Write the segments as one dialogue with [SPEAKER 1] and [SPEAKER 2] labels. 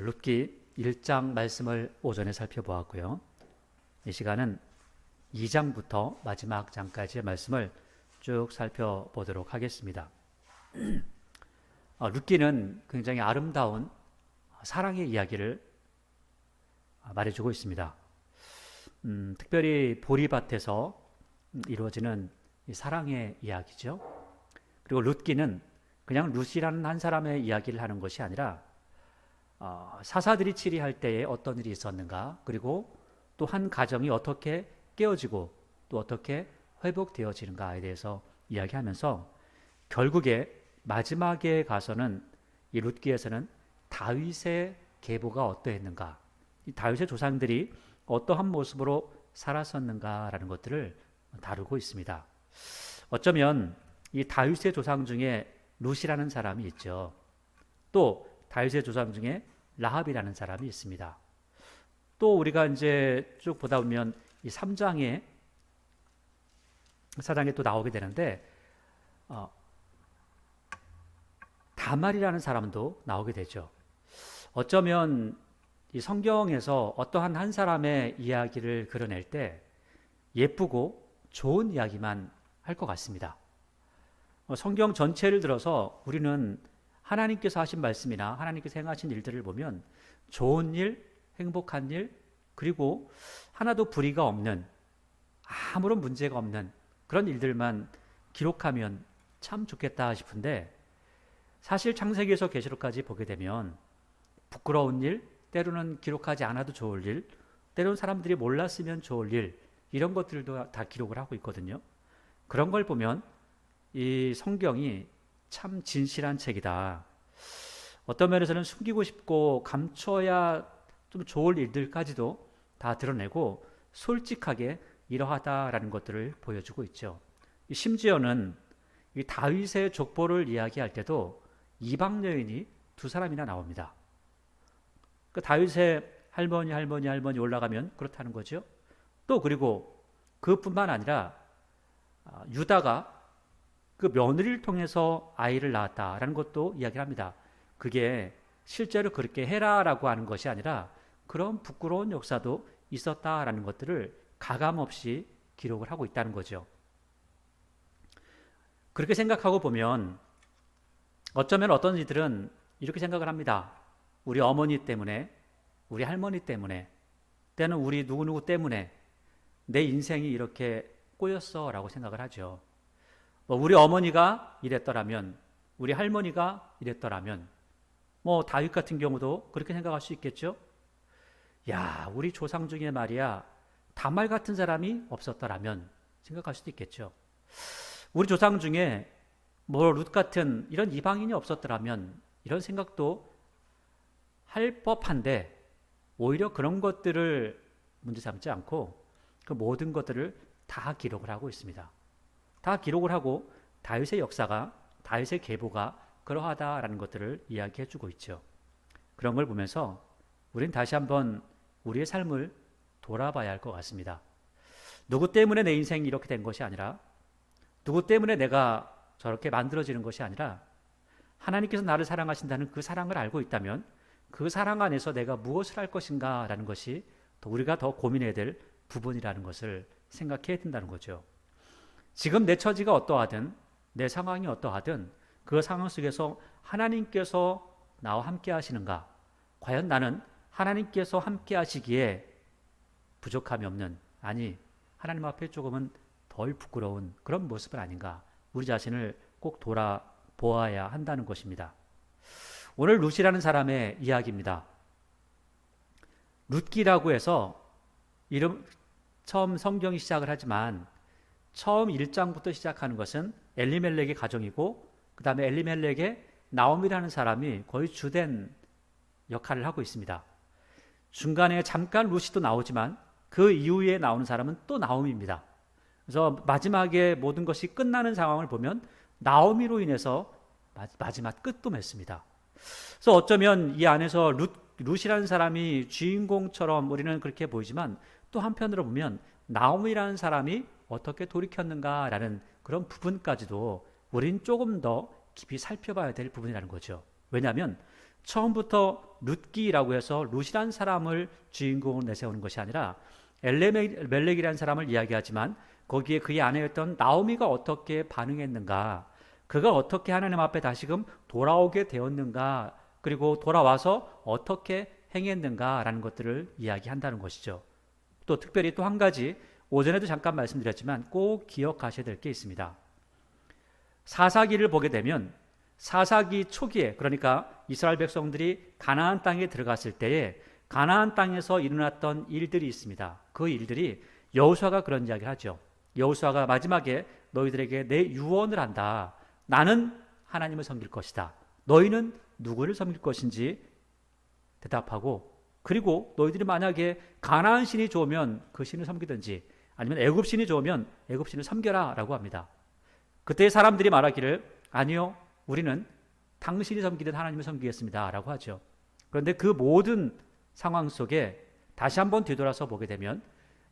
[SPEAKER 1] 룻기 1장 말씀을 오전에 살펴보았고요. 이 시간은 2장부터 마지막 장까지의 말씀을 쭉 살펴보도록 하겠습니다. 룻기는 굉장히 아름다운 사랑의 이야기를 말해주고 있습니다. 특별히 보리밭에서 이루어지는 이 사랑의 이야기죠. 그리고 룻기는 그냥 룻이라는 한 사람의 이야기를 하는 것이 아니라 사사들이 치리할 때에 어떤 일이 있었는가, 그리고 또 한 가정이 어떻게 깨어지고 또 어떻게 회복되어지는가에 대해서 이야기하면서 결국에 마지막에 가서는 이 룻기에서는 다윗의 계보가 어떠했는가, 이 다윗의 조상들이 어떠한 모습으로 살았었는가라는 것들을 다루고 있습니다. 어쩌면 이 다윗의 조상 중에 룻이라는 사람이 있죠. 또 다윗의 조상 중에 라합이라는 사람이 있습니다. 또 우리가 이제 쭉 보다 보면 이 3장에 4장에 또 나오게 되는데 다말이라는 사람도 나오게 되죠. 어쩌면 이 성경에서 어떠한 한 사람의 이야기를 그려낼 때 예쁘고 좋은 이야기만 할 것 같습니다. 성경 전체를 들어서 우리는 하나님께서 하신 말씀이나 하나님께서 행하신 일들을 보면 좋은 일, 행복한 일, 그리고 하나도 불의가 없는, 아무런 문제가 없는 그런 일들만 기록하면 참 좋겠다 싶은데, 사실 창세기에서 계시록까지 보게 되면 부끄러운 일, 때로는 기록하지 않아도 좋을 일, 때로는 사람들이 몰랐으면 좋을 일, 이런 것들도 다 기록을 하고 있거든요. 그런 걸 보면 이 성경이 참 진실한 책이다. 어떤 면에서는 숨기고 싶고 감춰야 좀 좋을 일들까지도 다 드러내고 솔직하게 이러하다라는 것들을 보여주고 있죠. 심지어는 이 다윗의 족보를 이야기할 때도 이방 여인이 두 사람이나 나옵니다. 그 다윗의 할머니 올라가면 그렇다는 거죠. 또 그리고 그뿐만 아니라 유다가 그 며느리를 통해서 아이를 낳았다라는 것도 이야기를 합니다. 그게 실제로 그렇게 해라라고 하는 것이 아니라 그런 부끄러운 역사도 있었다라는 것들을 가감없이 기록을 하고 있다는 거죠. 그렇게 생각하고 보면 어쩌면 어떤 이들은 이렇게 생각을 합니다. 우리 어머니 때문에, 우리 할머니 때문에, 때는 우리 누구누구 때문에 내 인생이 이렇게 꼬였어 라고 생각을 하죠. 우리 어머니가 이랬더라면, 우리 할머니가 이랬더라면, 다윗 같은 경우도 그렇게 생각할 수 있겠죠. 야, 우리 조상 중에 말이야 다말 같은 사람이 없었더라면 생각할 수도 있겠죠. 우리 조상 중에 룻 같은 이런 이방인이 없었더라면, 이런 생각도 할 법한데 오히려 그런 것들을 문제 삼지 않고 그 모든 것들을 다 기록을 하고 있습니다. 다 기록을 하고 다윗의 역사가, 다윗의 계보가 그러하다라는 것들을 이야기해 주고 있죠. 그런 걸 보면서 우린 다시 한번 우리의 삶을 돌아봐야 할 것 같습니다. 누구 때문에 내 인생이 이렇게 된 것이 아니라, 누구 때문에 내가 저렇게 만들어지는 것이 아니라, 하나님께서 나를 사랑하신다는 그 사랑을 알고 있다면 그 사랑 안에서 내가 무엇을 할 것인가 라는 것이 우리가 더 고민해야 될 부분이라는 것을 생각해야 된다는 거죠. 지금 내 처지가 어떠하든, 내 상황이 어떠하든 그 상황 속에서 하나님께서 나와 함께 하시는가, 과연 나는 하나님께서 함께 하시기에 부족함이 없는, 아니 하나님 앞에 조금은 덜 부끄러운 그런 모습은 아닌가, 우리 자신을 꼭 돌아보아야 한다는 것입니다. 오늘 룻이라는 사람의 이야기입니다. 룻기라고 해서 처음 성경이 시작을 하지만 처음 1장부터 시작하는 것은 엘리멜렉의 가정이고, 그 다음에 엘리멜렉의 나오미라는 사람이 거의 주된 역할을 하고 있습니다. 중간에 잠깐 룻이 또 나오지만 그 이후에 나오는 사람은 또 나오미입니다. 그래서 마지막에 모든 것이 끝나는 상황을 보면 나오미로 인해서 마지막 끝도 맺습니다. 그래서 어쩌면 이 안에서 룻이라는 사람이 주인공처럼 우리는 그렇게 보이지만, 또 한편으로 보면 나오미라는 사람이 어떻게 돌이켰는가라는 그런 부분까지도 우린 조금 더 깊이 살펴봐야 될 부분이라는 거죠. 왜냐하면 처음부터 룻기라고 해서 룻이라는 사람을 주인공으로 내세우는 것이 아니라 엘레멜렉이라는 사람을 이야기하지만 거기에 그의 아내였던 나오미가 어떻게 반응했는가, 그가 어떻게 하나님 앞에 다시금 돌아오게 되었는가, 그리고 돌아와서 어떻게 행했는가라는 것들을 이야기한다는 것이죠. 또 특별히 또 한 가지, 오전에도 잠깐 말씀드렸지만 꼭 기억하셔야 될 게 있습니다. 사사기를 보게 되면 사사기 초기에, 그러니까 이스라엘 백성들이 가나안 땅에 들어갔을 때에 가나안 땅에서 일어났던 일들이 있습니다. 그 일들이 여호수아가 그런 이야기를 하죠. 여호수아가 마지막에 너희들에게 내 유언을 한다. 나는 하나님을 섬길 것이다. 너희는 누구를 섬길 것인지 대답하고, 그리고 너희들이 만약에 가나안 신이 좋으면 그 신을 섬기든지 아니면 애굽 신이 좋으면 애굽 신을 섬겨라 라고 합니다. 그때 사람들이 말하기를 아니요, 우리는 당신이 섬기든 하나님을 섬기겠습니다 라고 하죠. 그런데 그 모든 상황 속에 다시 한번 뒤돌아서 보게 되면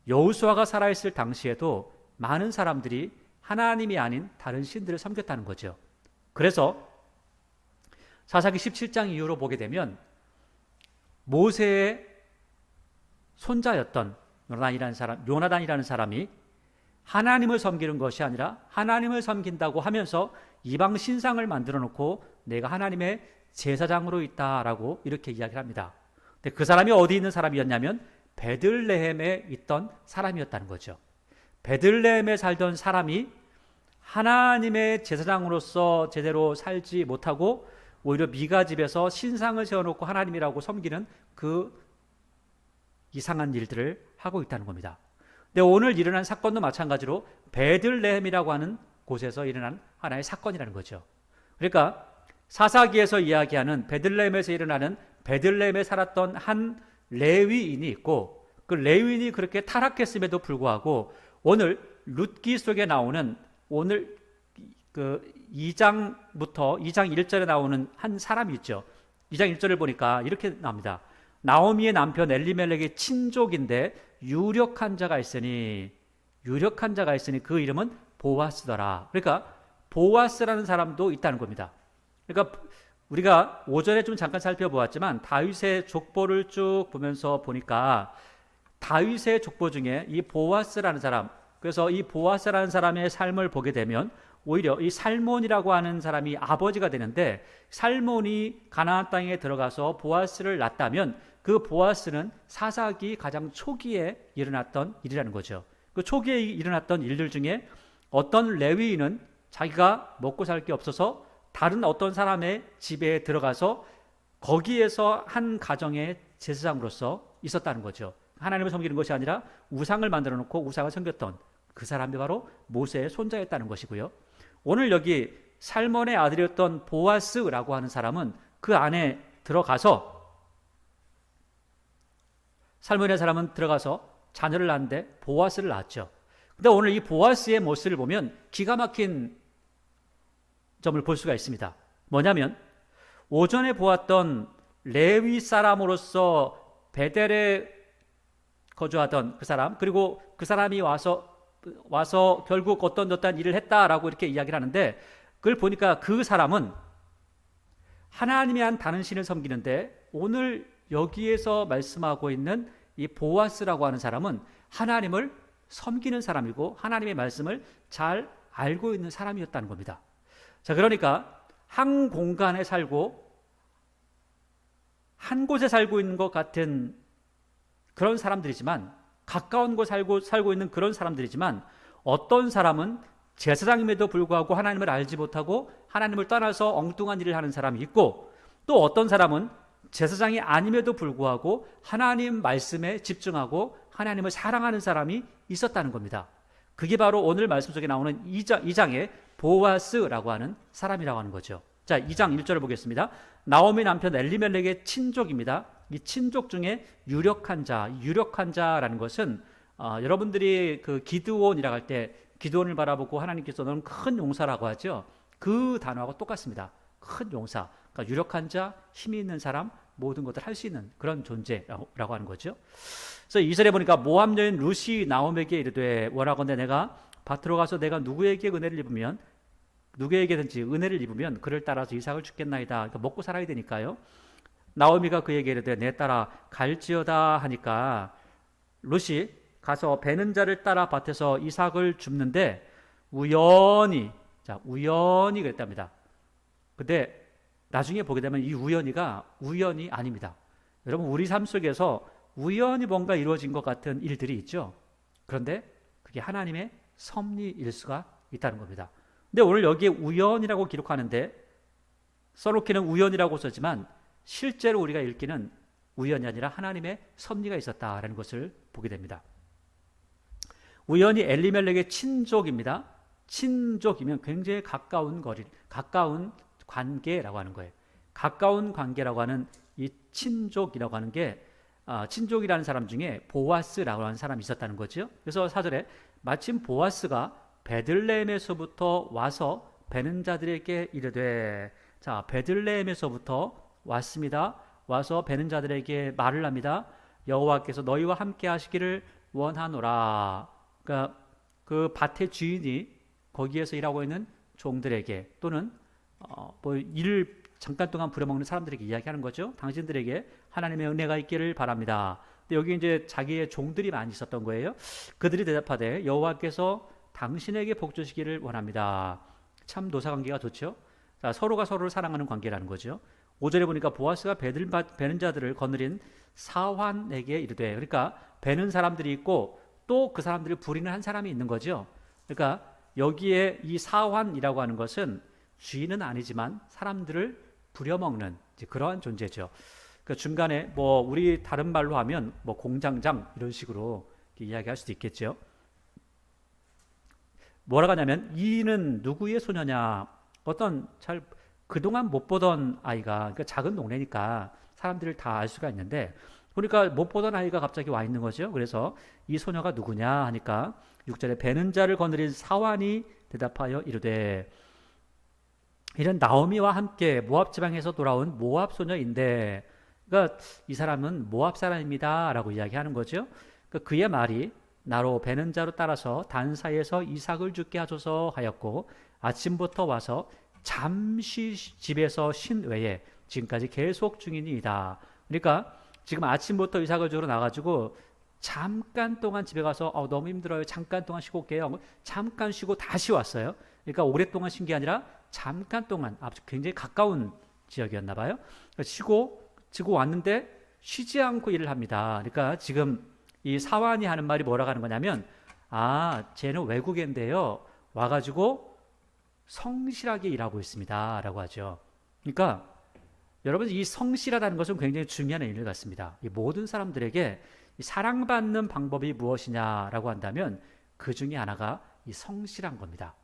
[SPEAKER 1] 여호수아가 살아있을 당시에도 많은 사람들이 하나님이 아닌 다른 신들을 섬겼다는 거죠. 그래서 사사기 17장 이후로 보게 되면 모세의 손자였던 요나단이라는 사람이 하나님을 섬기는 것이 아니라 하나님을 섬긴다고 하면서 이방 신상을 만들어 놓고 내가 하나님의 제사장으로 있다라고 이렇게 이야기를 합니다. 근데 그 사람이 어디 있는 사람이었냐면 베들레헴에 있던 사람이었다는 거죠. 베들레헴에 살던 사람이 하나님의 제사장으로서 제대로 살지 못하고 오히려 미가 집에서 신상을 세워놓고 하나님이라고 섬기는 그 이상한 일들을 하고 있다는 겁니다. 근데 오늘 일어난 사건도 마찬가지로 베들레헴이라고 하는 곳에서 일어난 하나의 사건이라는 거죠. 그러니까 사사기에서 이야기하는 베들레헴에서 일어나는 베들레헴에 살았던 한 레위인이 있고, 그 레위인이 그렇게 타락했음에도 불구하고 오늘 룻기 속에 나오는 오늘 그 2장부터 2장 1절에 나오는 한 사람이 있죠. 2장 1절을 보니까 이렇게 나옵니다. 나오미의 남편 엘리멜렉의 친족인데 유력한 자가 있으니 그 이름은 보아스더라. 그러니까 보아스라는 사람도 있다는 겁니다. 그러니까 우리가 오전에 좀 잠깐 살펴보았지만 다윗의 족보를 쭉 보면서 보니까 다윗의 족보 중에 이 보아스라는 사람, 그래서 이 보아스라는 사람의 삶을 보게 되면 오히려 이 살몬이라고 하는 사람이 아버지가 되는데, 살몬이 가나안 땅에 들어가서 보아스를 낳았다면 그 보아스는 사사기 가장 초기에 일어났던 일이라는 거죠. 그 초기에 일어났던 일들 중에 어떤 레위인은 자기가 먹고 살 게 없어서 다른 어떤 사람의 집에 들어가서 거기에서 한 가정의 제사장으로서 있었다는 거죠. 하나님을 섬기는 것이 아니라 우상을 만들어 놓고 우상을 섬겼던 그 사람이 바로 모세의 손자였다는 것이고요. 오늘 여기 살몬의 아들이었던 보아스라고 하는 사람은 그 안에 들어가서, 살몬의 사람은 들어가서 자녀를 낳았는데 보아스를 낳았죠. 근데 오늘 이 보아스의 모습을 보면 기가 막힌 점을 볼 수가 있습니다. 뭐냐면 오전에 보았던 레위 사람으로서 베델에 거주하던 그 사람, 그리고 그 사람이 와서 결국 어떤 일을 했다라고 이렇게 이야기를 하는데, 그걸 보니까 그 사람은 하나님이 한 다른 신을 섬기는데 오늘 여기에서 말씀하고 있는 이 보아스라고 하는 사람은 하나님을 섬기는 사람이고 하나님의 말씀을 잘 알고 있는 사람이었다는 겁니다. 자, 그러니까 한 공간에 살고 한 곳에 살고 있는 것 같은 그런 사람들이지만, 가까운 곳 살고 있는 그런 사람들이지만, 어떤 사람은 제사장임에도 불구하고 하나님을 알지 못하고 하나님을 떠나서 엉뚱한 일을 하는 사람이 있고, 또 어떤 사람은 제사장이 아님에도 불구하고 하나님 말씀에 집중하고 하나님을 사랑하는 사람이 있었다는 겁니다. 그게 바로 오늘 말씀 속에 나오는 2장의 보아스라고 하는 사람이라고 하는 거죠. 자, 2장 1절을 보겠습니다. 나오미 남편 엘리멜렉의 친족입니다. 이 친족 중에 유력한 자라는 것은 여러분들이 그 기드온이라고 할 때 기드온을 바라보고 하나님께서 너는 큰 용사라고 하죠. 그 단어하고 똑같습니다. 큰 용사, 그러니까 유력한 자, 힘이 있는 사람, 모든 것을 할 수 있는 그런 존재라고 하는 거죠. 그래서 2절에 보니까 모압 여인 룻이 나오미에게 이르되 원하건대 내가 밭으로 가서 내가 누구에게 은혜를 입으면 누구에게든지 은혜를 입으면 그를 따라서 이삭을 죽겠나이다. 그러니까 먹고 살아야 되니까요. 나오미가 그에게 이르되 내 딸아 갈지어다 하니까 룻이 가서 베는 자를 따라 밭에서 이삭을 줍는데 우연히 그랬답니다. 근데 나중에 보게 되면 이 우연히가 우연이 아닙니다. 여러분 우리 삶 속에서 우연히 뭔가 이루어진 것 같은 일들이 있죠. 그런데 그게 하나님의 섭리일 수가 있다는 겁니다. 근데 오늘 여기에 우연이라고 기록하는데 써놓기는 우연이라고 썼지만 실제로 우리가 읽기는 우연이 아니라 하나님의 섭리가 있었다라는 것을 보게 됩니다. 우연히 엘리멜렉의 친족입니다. 친족이면 굉장히 가까운 관계라고 하는 거예요. 가까운 관계라고 하는 이 친족이라고 하는 게 친족이라는 사람 중에 보아스라고 하는 사람이 있었다는 거죠. 그래서 4절에 마침 보아스가 베들레헴에서부터 와서 베는 자들에게 이르되, 자, 베들레헴에서부터 왔습니다. 와서 베는 자들에게 말을 합니다. 여호와께서 너희와 함께 하시기를 원하노라. 그러니까 그 밭의 주인이 거기에서 일하고 있는 종들에게 또는 뭐 일을 잠깐 동안 부려먹는 사람들에게 이야기하는 거죠. 당신들에게 하나님의 은혜가 있기를 바랍니다. 근데 여기 이제 자기의 종들이 많이 있었던 거예요. 그들이 대답하되 여호와께서 당신에게 복 주시기를 원합니다. 참 노사관계가 좋죠. 자, 서로가 서로를 사랑하는 관계라는 거죠. 5절에 보니까 보아스가 베는 자들을 거느린 사환에게 이르되, 그러니까 베는 사람들이 있고 또 그 사람들을 부리는 한 사람이 있는 거죠. 그러니까 여기에 이 사환이라고 하는 것은 주인은 아니지만 사람들을 부려먹는 그러한 존재죠. 그 중간에 뭐 우리 다른 말로 하면 뭐 공장장 이런 식으로 이야기할 수도 있겠죠. 뭐라고 하냐면 이는 누구의 소녀냐, 어떤 잘 그동안 못 보던 아이가, 그러니까 작은 동네니까 사람들을 다 알 수가 있는데 보니까 못 보던 아이가 갑자기 와 있는 거죠. 그래서 이 소녀가 누구냐 하니까 6절에 베는 자를 거느린 사환이 대답하여 이르되, 이는 나오미와 함께 모압 지방에서 돌아온 모압 소녀인데, 그러니까 이 사람은 모압 사람입니다 라고 이야기하는 거죠. 그러니까 그의 말이 나로 베는 자로 따라서 단 사이에서 이삭을 죽게 하소서 하였고 아침부터 와서 잠시 집에서 쉰 외에 지금까지 계속 중이니이다. 그러니까 지금 아침부터 이삭을 주러 나가지고 잠깐 동안 집에 가서 너무 힘들어요. 잠깐 동안 쉬고 올게요. 잠깐 쉬고 다시 왔어요. 그러니까 오랫동안 쉰 게 아니라 잠깐 동안 아주 굉장히 가까운 지역이었나 봐요. 쉬고 왔는데 쉬지 않고 일을 합니다. 그러니까 지금 이 사환이 하는 말이 뭐라고 하는 거냐면, 쟤는 외국인데요. 와가지고 성실하게 일하고 있습니다 라고 하죠. 그러니까 여러분 이 성실하다는 것은 굉장히 중요한 의미를 갖습니다. 이 모든 사람들에게 사랑받는 방법이 무엇이냐라고 한다면 그 중에 하나가 이 성실한 겁니다.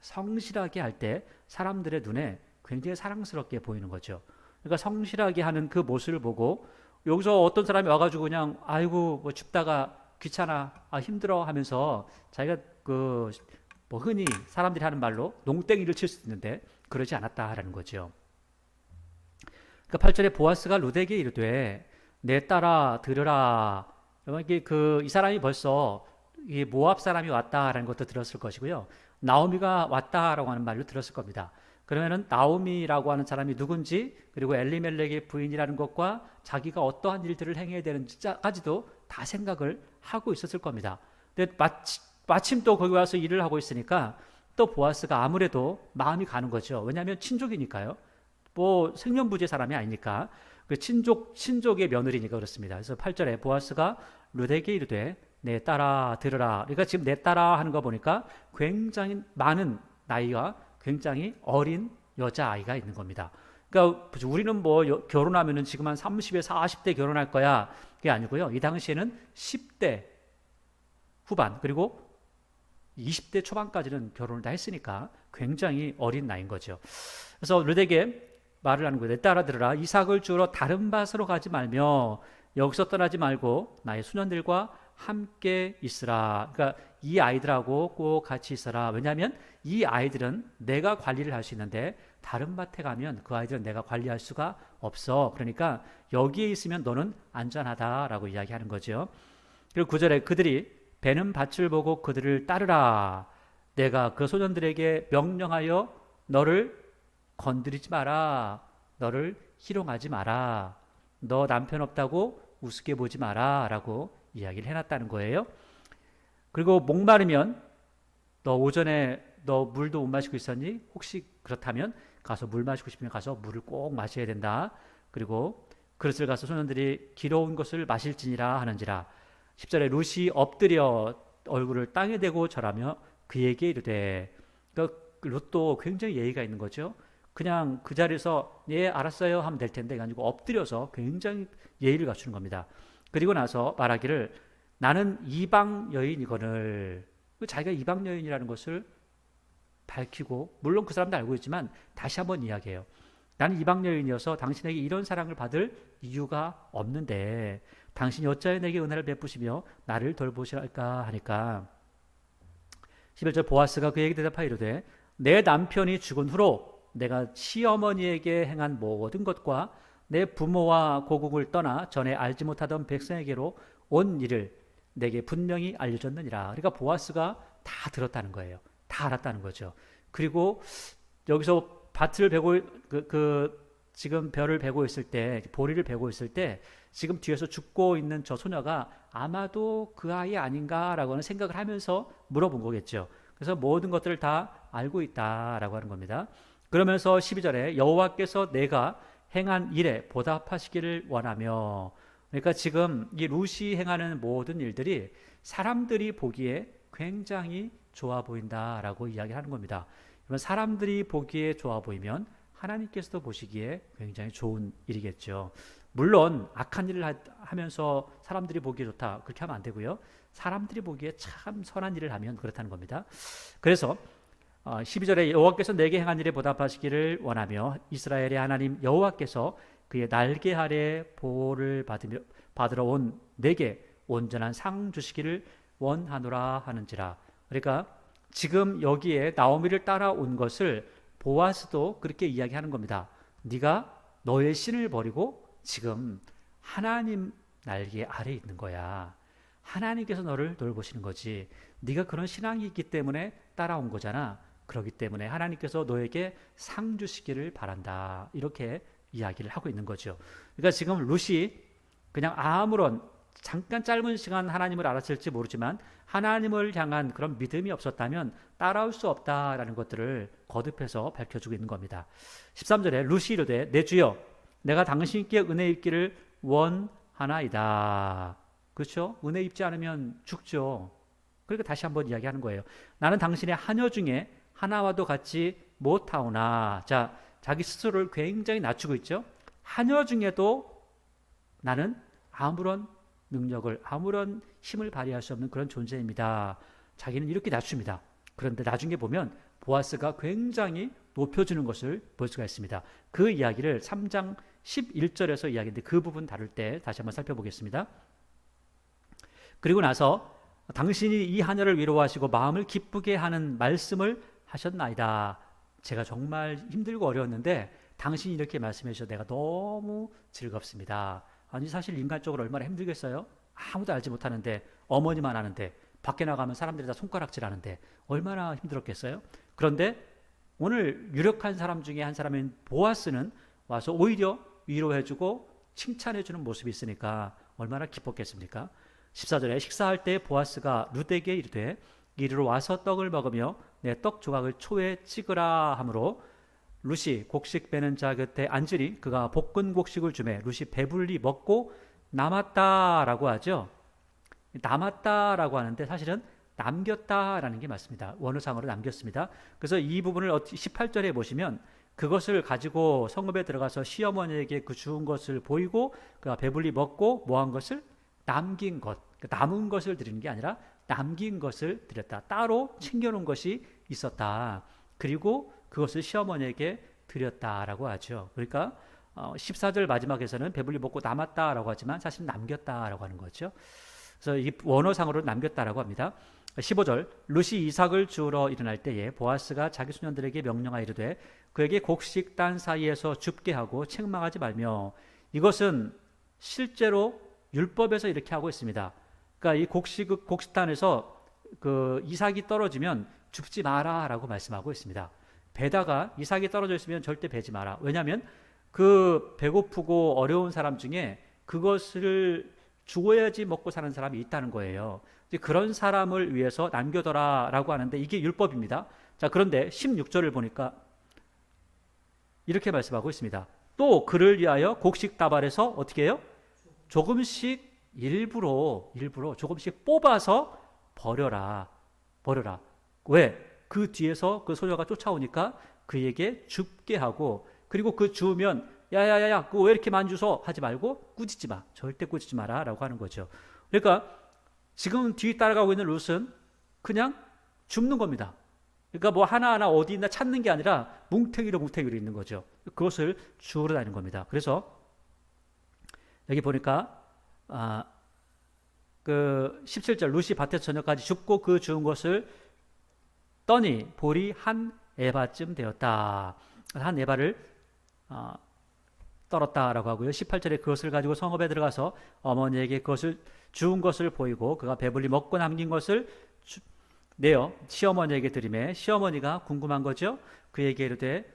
[SPEAKER 1] 성실하게 할 때 사람들의 눈에 굉장히 사랑스럽게 보이는 거죠. 그러니까 성실하게 하는 그 모습을 보고 여기서 어떤 사람이 와가지고 그냥 아이고 뭐 춥다가 귀찮아 힘들어 하면서 자기가 그 뭐 흔히 사람들이 하는 말로 농땡이를 칠 수 있는데 그러지 않았다라는 거죠. 그러니까 8절에 보아스가 룻에게 이르되 내 딸아 들으라. 이 사람이 벌써 이 모압 사람이 왔다라는 것도 들었을 것이고요. 나오미가 왔다라고 하는 말로 들었을 겁니다. 그러면은 나오미라고 하는 사람이 누군지, 그리고 엘리멜렉의 부인이라는 것과 자기가 어떠한 일들을 행해야 되는지까지도 다 생각을 하고 있었을 겁니다. 근데 마침 또 거기 와서 일을 하고 있으니까 또 보아스가 아무래도 마음이 가는 거죠. 왜냐하면 친족이니까요. 뭐 생년부재 사람이 아니니까 그 친족의 며느리니까 그렇습니다. 그래서 8절에 보아스가 룻에게 이르되 내 딸아 들으라. 그러니까 지금 내 딸아 하는 거 보니까 굉장히 많은 나이가 굉장히 어린 여자아이가 있는 겁니다. 그러니까 우리는 뭐 결혼하면은 지금 한 30에 40대 결혼할 거야. 그게 아니고요. 이 당시에는 10대 후반 그리고 20대 초반까지는 결혼을 다 했으니까 굉장히 어린 나이인 거죠. 그래서 룻에게 말을 하는 거예요. 내 딸아 들으라. 이삭을 주러 다른 밭으로 가지 말며 여기서 떠나지 말고 나의 수년들과 함께 있으라. 그러니까 이 아이들하고 꼭 같이 있어라. 왜냐하면 이 아이들은 내가 관리를 할 수 있는데 다른 밭에 가면 그 아이들은 내가 관리할 수가 없어. 그러니까 여기에 있으면 너는 안전하다라고 이야기하는 거죠. 그리고 9절에 그들이 베는 밭을 보고 그들을 따르라. 내가 그 소년들에게 명령하여 너를 건드리지 마라. 너를 희롱하지 마라. 너 남편 없다고 우습게 보지 마라. 라고 이야기를 해놨다는 거예요. 그리고 목마르면 너 오전에 너 물도 못 마시고 있었니? 혹시 그렇다면 가서 물 마시고 싶으면 가서 물을 꼭 마셔야 된다. 그리고 그릇을 가서 소년들이 기러운 것을 마실지니라 하는지라. 10절에 룻이 엎드려 얼굴을 땅에 대고 절하며 그에게 이르되, 그러니까 룻도 굉장히 예의가 있는 거죠. 그냥 그 자리에서 예 알았어요 하면 될 텐데 아니고 엎드려서 굉장히 예의를 갖추는 겁니다. 그리고 나서 말하기를 나는 이방 여인이거늘. 자기가 이방 여인이라는 것을 밝히고, 물론 그 사람도 알고 있지만 다시 한번 이야기해요. 나는 이방 여인이어서 당신에게 이런 사랑을 받을 이유가 없는데 당신이 어찌하여 내게 은혜를 베푸시며 나를 돌보시랄까 하니까 11절 보아스가 그에게 대답하여 이르되 내 남편이 죽은 후로 내가 시어머니에게 행한 모든 것과 내 부모와 고국을 떠나 전에 알지 못하던 백성에게로 온 일을 내게 분명히 알려줬느니라. 그러니까 보아스가 다 들었다는 거예요. 다 알았다는 거죠. 그리고 여기서 밭을 베고 지금 벼를 베고 있을 때, 보리를 베고 있을 때 지금 뒤에서 죽고 있는 저 소녀가 아마도 그 아이 아닌가라고는 생각을 하면서 물어본 거겠죠. 그래서 모든 것들을 다 알고 있다라고 하는 겁니다. 그러면서 12절에 여호와께서 내가 행한 일에 보답하시기를 원하며, 그러니까 지금 이 룻이 행하는 모든 일들이 사람들이 보기에 굉장히 좋아 보인다라고 이야기하는 겁니다. 사람들이 보기에 좋아 보이면 하나님께서도 보시기에 굉장히 좋은 일이겠죠. 물론 악한 일을 하면서 사람들이 보기에 좋다 그렇게 하면 안 되고요. 사람들이 보기에 참 선한 일을 하면 그렇다는 겁니다. 그래서 12절에 여호와께서 내게 행한 일에 보답하시기를 원하며 이스라엘의 하나님 여호와께서 그의 날개 아래 보호를 받으러 온 내게 온전한 상 주시기를 원하노라 하는지라. 그러니까 지금 여기에 나오미를 따라온 것을 보아스도 그렇게 이야기하는 겁니다. 네가 너의 신을 버리고 지금 하나님 날개 아래에 있는 거야. 하나님께서 너를 돌보시는 거지. 네가 그런 신앙이 있기 때문에 따라온 거잖아. 그렇기 때문에 하나님께서 너에게 상 주시기를 바란다. 이렇게 이야기를 하고 있는 거죠. 그러니까 지금 룻이 그냥 아무런 잠깐 짧은 시간 하나님을 알았을지 모르지만 하나님을 향한 그런 믿음이 없었다면 따라올 수 없다라는 것들을 거듭해서 밝혀주고 있는 겁니다. 13절에 룻이 이르되 내 주여 내가 당신께 은혜 입기를 원하나이다. 그렇죠? 은혜 입지 않으면 죽죠. 그러니까 다시 한번 이야기하는 거예요. 나는 당신의 하녀 중에 하나와도 같지 못하오나. 자, 자기 스스로를 굉장히 낮추고 있죠. 하녀 중에도 나는 아무런 능력을, 아무런 힘을 발휘할 수 없는 그런 존재입니다. 자기는 이렇게 낮춥니다. 그런데 나중에 보면 보아스가 굉장히 높여주는 것을 볼 수가 있습니다. 그 이야기를 3장 11절에서 이야기인데 그 부분 다룰 때 다시 한번 살펴보겠습니다. 그리고 나서 당신이 이 하녀를 위로하시고 마음을 기쁘게 하는 말씀을 하셨나이다. 제가 정말 힘들고 어려웠는데 당신이 이렇게 말씀해 주셔서 내가 너무 즐겁습니다. 아니 사실 인간적으로 얼마나 힘들겠어요? 아무도 알지 못하는데, 어머니만 아는데, 밖에 나가면 사람들이 다 손가락질 하는데 얼마나 힘들었겠어요? 그런데 오늘 유력한 사람 중에 한 사람인 보아스는 와서 오히려 위로해주고 칭찬해주는 모습이 있으니까 얼마나 기뻤겠습니까? 14절에 식사할 때 보아스가 룻에게 이르되 이리로 와서 떡을 먹으며 내 떡 조각을 초에 찍으라 하므로 룻이 곡식 빼는 자 곁에 앉으니 그가 볶은 곡식을 주매 룻이 배불리 먹고 남았다라고 하죠. 남았다라고 하는데 사실은 남겼다라는 게 맞습니다. 원어상으로 남겼습니다. 그래서 이 부분을 18절에 보시면 그것을 가지고 성읍에 들어가서 시어머니에게 그 주운 것을 보이고 그가 배불리 먹고 뭐한 것을 남긴 것, 남은 것을 드리는 게 아니라 남긴 것을 드렸다. 따로 챙겨놓은 것이 있었다. 그리고 그것을 시어머니에게 드렸다라고 하죠. 그러니까 14절 마지막에서는 배불리 먹고 남았다라고 하지만 사실 남겼다라고 하는 거죠. 그래서 이 원어상으로 남겼다라고 합니다. 15절 룻이 이삭을 주우러 일어날 때에 보아스가 자기 소년들에게 명령하여 이르되 그에게 곡식 단 사이에서 줍게 하고 책망하지 말며. 이것은 실제로 율법에서 이렇게 하고 있습니다. 그러니까 이 곡식단에서 그 이삭이 떨어지면 줍지 마라라고 말씀하고 있습니다. 배다가 이삭이 떨어져 있으면 절대 베지 마라. 왜냐하면 그 배고프고 어려운 사람 중에 그것을 주어야지 먹고 사는 사람이 있다는 거예요. 그런 사람을 위해서 남겨둬라라고 하는데 이게 율법입니다. 자, 그런데 16절을 보니까 이렇게 말씀하고 있습니다. 또 그를 위하여 곡식 다발에서 어떻게 해요? 조금씩 일부러 조금씩 뽑아서 버려라. 왜? 그 뒤에서 그 소녀가 쫓아오니까 그에게 줍게 하고, 그리고 그 주우면 야야야야 그거 왜 이렇게 많이 주소 하지 말고 꾸짖지 마. 절대 꾸짖지 마라 라고 하는 거죠. 그러니까 지금 뒤 따라가고 있는 룻은 그냥 줍는 겁니다. 그러니까 뭐 하나하나 어디 있나 찾는 게 아니라 뭉탱이로 있는 거죠. 그것을 주우러 다니는 겁니다. 그래서 여기 보니까 그 17절 룻이 밭에서 저녁까지 줍고 그 주운 것을 떠니 볼이 한 에바쯤 되었다. 한 에바를 떨었다라고 하고요. 18절에 그것을 가지고 성읍에 들어가서 어머니에게 그것을 주운 것을 보이고 그가 배불리 먹고 남긴 것을 내어 시어머니에게 드리매 시어머니가 궁금한 거죠. 그에게 이르되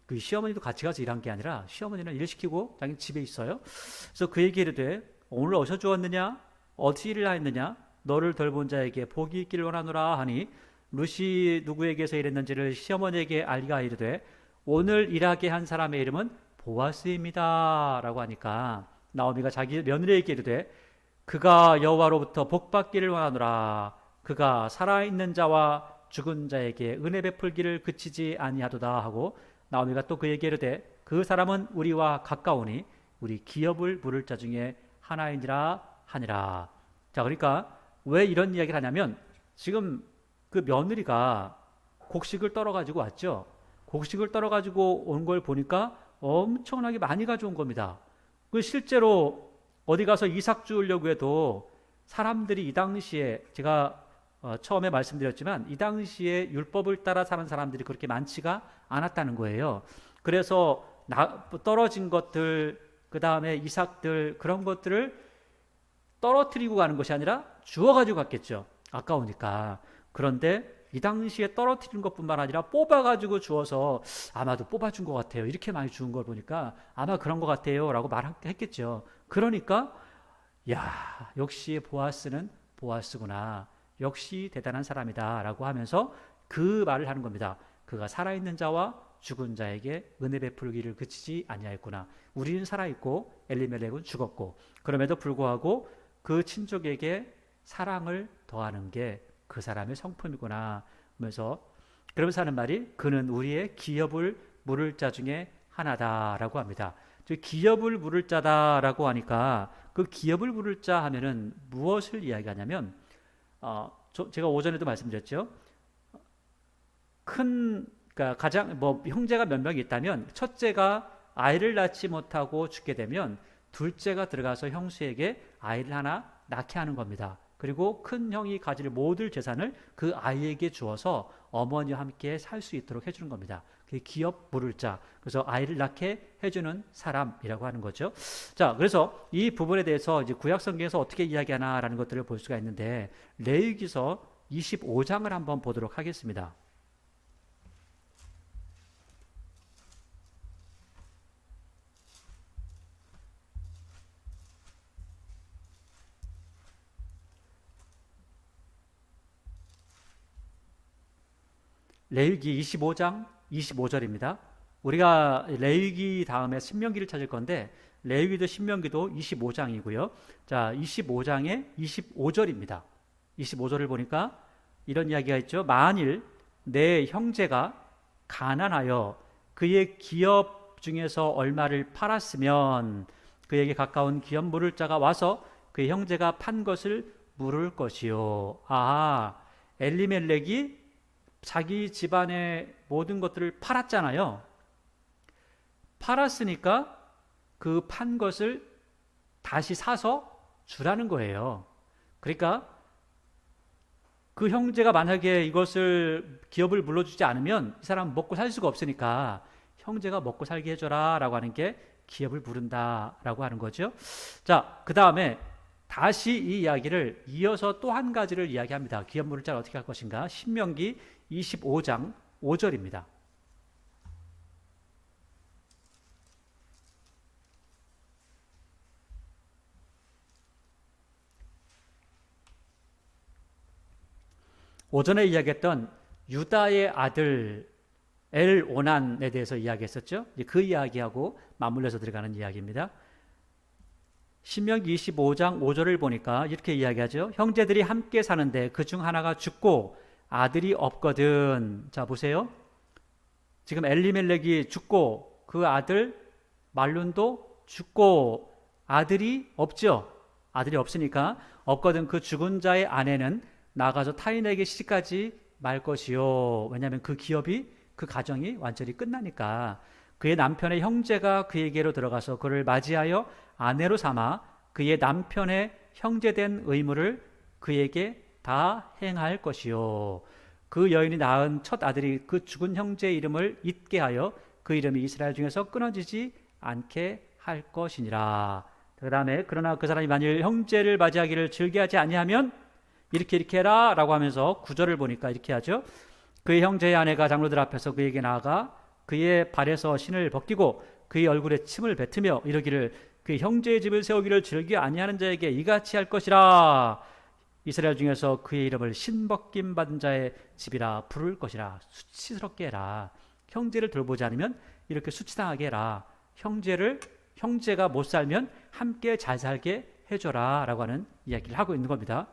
[SPEAKER 1] 그 시어머니도 같이 가서 일한 게 아니라 시어머니는 일 시키고 자기 집에 있어요. 그래서 그에게 이르되 오늘 어디서 주었느냐? 어디 일을 하였느냐? 너를 돌본 자에게 복이 있기를 원하노라 하니 룻이 누구에게서 일했는지를 시어머니에게 알리가 이르되 오늘 일하게 한 사람의 이름은 보아스입니다 라고 하니까 나오미가 자기 며느리에게 이르되 그가 여호와로부터 복받기를 원하노라. 그가 살아있는 자와 죽은 자에게 은혜 베풀기를 그치지 아니하도다 하고 나오미가 또 그에게 이르되 그 사람은 우리와 가까우니 우리 기업을 물을 자 중에 하나이니라 하니라. 자, 그러니까 왜 이런 이야기를 하냐면 지금 그 며느리가 곡식을 떨어가지고 왔죠. 곡식을 떨어가지고 온 걸 보니까 엄청나게 많이 가져온 겁니다. 그 실제로 어디 가서 이삭 주우려고 해도 사람들이 이 당시에 제가 처음에 말씀드렸지만 이 당시에 율법을 따라 사는 사람들이 그렇게 많지가 않았다는 거예요. 그래서 떨어진 것들, 그 다음에 이삭들 그런 것들을 떨어뜨리고 가는 것이 아니라 주워가지고 갔겠죠. 아까우니까. 그런데 이 당시에 떨어뜨린 것뿐만 아니라 뽑아가지고 주어서 아마도 뽑아준 것 같아요. 이렇게 많이 주운 걸 보니까 아마 그런 것 같아요 라고 말했겠죠. 그러니까 야, 역시 보아스는 보아스구나. 역시 대단한 사람이다 라고 하면서 그 말을 하는 겁니다. 그가 살아있는 자와 죽은 자에게 은혜 베풀기를 그치지 아니하였구나. 우리는 살아있고 엘리멜렉은 죽었고 그럼에도 불구하고 그 친족에게 사랑을 더하는 게 그 사람의 성품이구나 하면서 그러면서 하는 말이 그는 우리의 기업을 물을 자 중에 하나다라고 합니다. 기업을 물을 자다라고 하니까 그 기업을 물을 자 하면은 무엇을 이야기하냐면 제가 오전에도 말씀드렸죠. 그러니까 가장 형제가 몇 명이 있다면 첫째가 아이를 낳지 못하고 죽게 되면 둘째가 들어가서 형수에게 아이를 하나 낳게 하는 겁니다. 그리고 큰 형이 가질 모든 재산을 그 아이에게 주어서 어머니와 함께 살 수 있도록 해주는 겁니다. 그게 기업 물을 자. 그래서 아이를 낳게 해주는 사람이라고 하는 거죠. 자, 그래서 이 부분에 대해서 이제 구약 성경에서 어떻게 이야기하나라는 것들을 볼 수가 있는데 레위기서 25장을 한번 보도록 하겠습니다. 레위기 25장 25절입니다. 우리가 레위기 다음에 신명기를 찾을 건데 레위기도 신명기도 25장이고요. 자, 25장의 25절입니다. 25절을 보니까 이런 이야기가 있죠. 만일 내 형제가 가난하여 그의 기업 중에서 얼마를 팔았으면 그에게 가까운 기업 물을 자가 와서 그의 형제가 판 것을 물을 것이요. 엘리멜렉이 자기 집안의 모든 것들을 팔았잖아요. 팔았으니까 그 판 것을 다시 사서 주라는 거예요. 그러니까 그 형제가 만약에 이것을 기업을 물러주지 않으면 이 사람 먹고 살 수가 없으니까 형제가 먹고 살게 해줘라 라고 하는 게 기업을 부른다 라고 하는 거죠. 자, 그 다음에 다시 이 이야기를 이어서 또 한 가지를 이야기합니다. 기업 물을 자를 어떻게 할 것인가. 신명기 25장 5절입니다. 오전에 이야기했던 유다의 아들 엘오난에 대해서 이야기했었죠. 그 이야기하고 맞물려서 들어가는 이야기입니다. 신명기 25장 5절을 보니까 이렇게 이야기하죠. 형제들이 함께 사는데 그 중 하나가 죽고 아들이 없거든. 자, 보세요. 지금 엘리멜렉이 죽고 그 아들 말룬도 죽고 아들이 없죠. 아들이 없으니까 없거든 그 죽은 자의 아내는 나가서 타인에게 시집가지 말 것이요. 왜냐하면 그 기업이 그 가정이 완전히 끝나니까 그의 남편의 형제가 그에게로 들어가서 그를 맞이하여 아내로 삼아 그의 남편의 형제된 의무를 그에게 다 행할 것이요. 그 여인이 낳은 첫 아들이 그 죽은 형제의 이름을 잊게 하여 그 이름이 이스라엘 중에서 끊어지지 않게 할 것이니라. 그 다음에 그러나 그 사람이 만일 형제를 맞이하기를 즐겨하지 아니하면 이렇게 해라 라고 하면서 구절을 보니까 이렇게 하죠. 그의 형제의 아내가 장로들 앞에서 그에게 나아가 그의 발에서 신을 벗기고 그의 얼굴에 침을 뱉으며 이르기를 그 형제의 집을 세우기를 즐겨 아니하는 자에게 이같이 할 것이라. 이스라엘 중에서 그의 이름을 신벗김 받은 자의 집이라 부를 것이라. 수치스럽게 해라. 형제를 돌보지 않으면 이렇게 수치당하게 해라. 형제가 못 살면 함께 잘 살게 해줘라 라고 하는 이야기를 하고 있는 겁니다.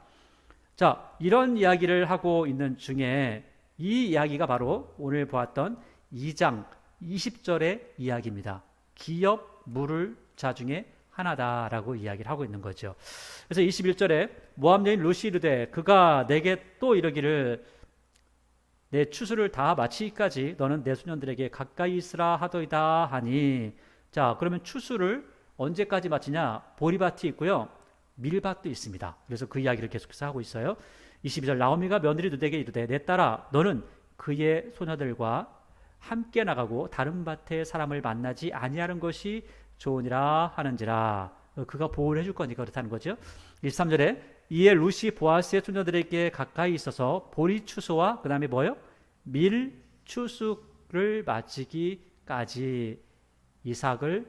[SPEAKER 1] 자, 이런 이야기를 하고 있는 중에 이 이야기가 바로 오늘 보았던 2장 20절의 이야기입니다. 기업 물을 자 중에 하나다라고 이야기를 하고 있는 거죠. 그래서 21절에 모압 여인 루시 이르되 그가 내게 또 이르기를 내 추수를 다 마치기까지 너는 내 소년들에게 가까이 있으라 하더이다 하니. 자, 그러면 추수를 언제까지 마치냐? 보리밭이 있고요, 밀밭도 있습니다. 그래서 그 이야기를 계속해서 하고 있어요. 22절 나오미가 며느리 르드에게 이르되 내 딸아 너는 그의 소녀들과 함께 나가고 다른 밭에 사람을 만나지 아니하는 것이 좋으니라 하는지라. 그가 보호를 해줄 거니까 그렇다는 거죠. 23절에 이에 루시 보아스의 소녀들에게 가까이 있어서 보리 추수와 그 다음에 뭐요? 밀 추수를 마치기까지 이삭을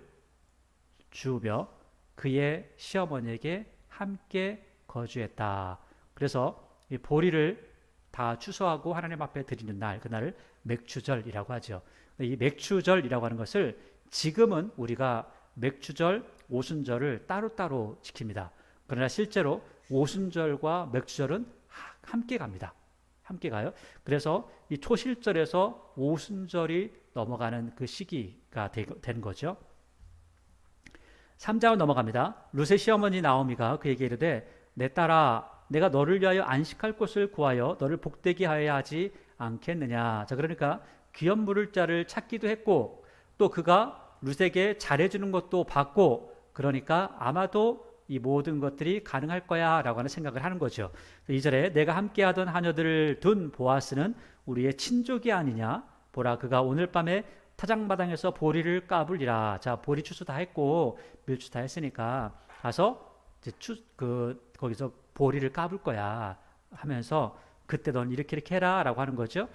[SPEAKER 1] 주우며 그의 시어머니에게 함께 거주했다. 그래서 이 보리를 다 추수하고 하나님 앞에 드리는 날, 그날을 맥추절이라고 하죠. 이 맥추절이라고 하는 것을 지금은 우리가 맥추절, 오순절을 따로따로 지킵니다. 그러나 실제로 오순절과 맥추절은 함께 갑니다. 함께 가요. 그래서 이 초실절에서 오순절이 넘어가는 그 시기가 되는 거죠. 3장을 넘어갑니다. 룻의 시어머니 나오미가 그에게 이르되 내 딸아 내가 너를 위하여 안식할 곳을 구하여 너를 복되게 하여야 하지 않겠느냐. 자, 그러니까 귀염 물을 자를 찾기도 했고 또 그가 룻에게 잘해주는 것도 받고 그러니까 아마도 이 모든 것들이 가능할 거야 라고 하는 생각을 하는 거죠. 2절에 내가 함께하던 하녀들을 둔 보아스는 우리의 친족이 아니냐. 보라 그가 오늘 밤에 타작마당에서 보리를 까불리라. 자, 보리 추수 다 했고 밀추 다 했으니까 가서 이제 거기서 보리를 까불 거야 하면서 그때 넌 이렇게 해라 라고 하는 거죠.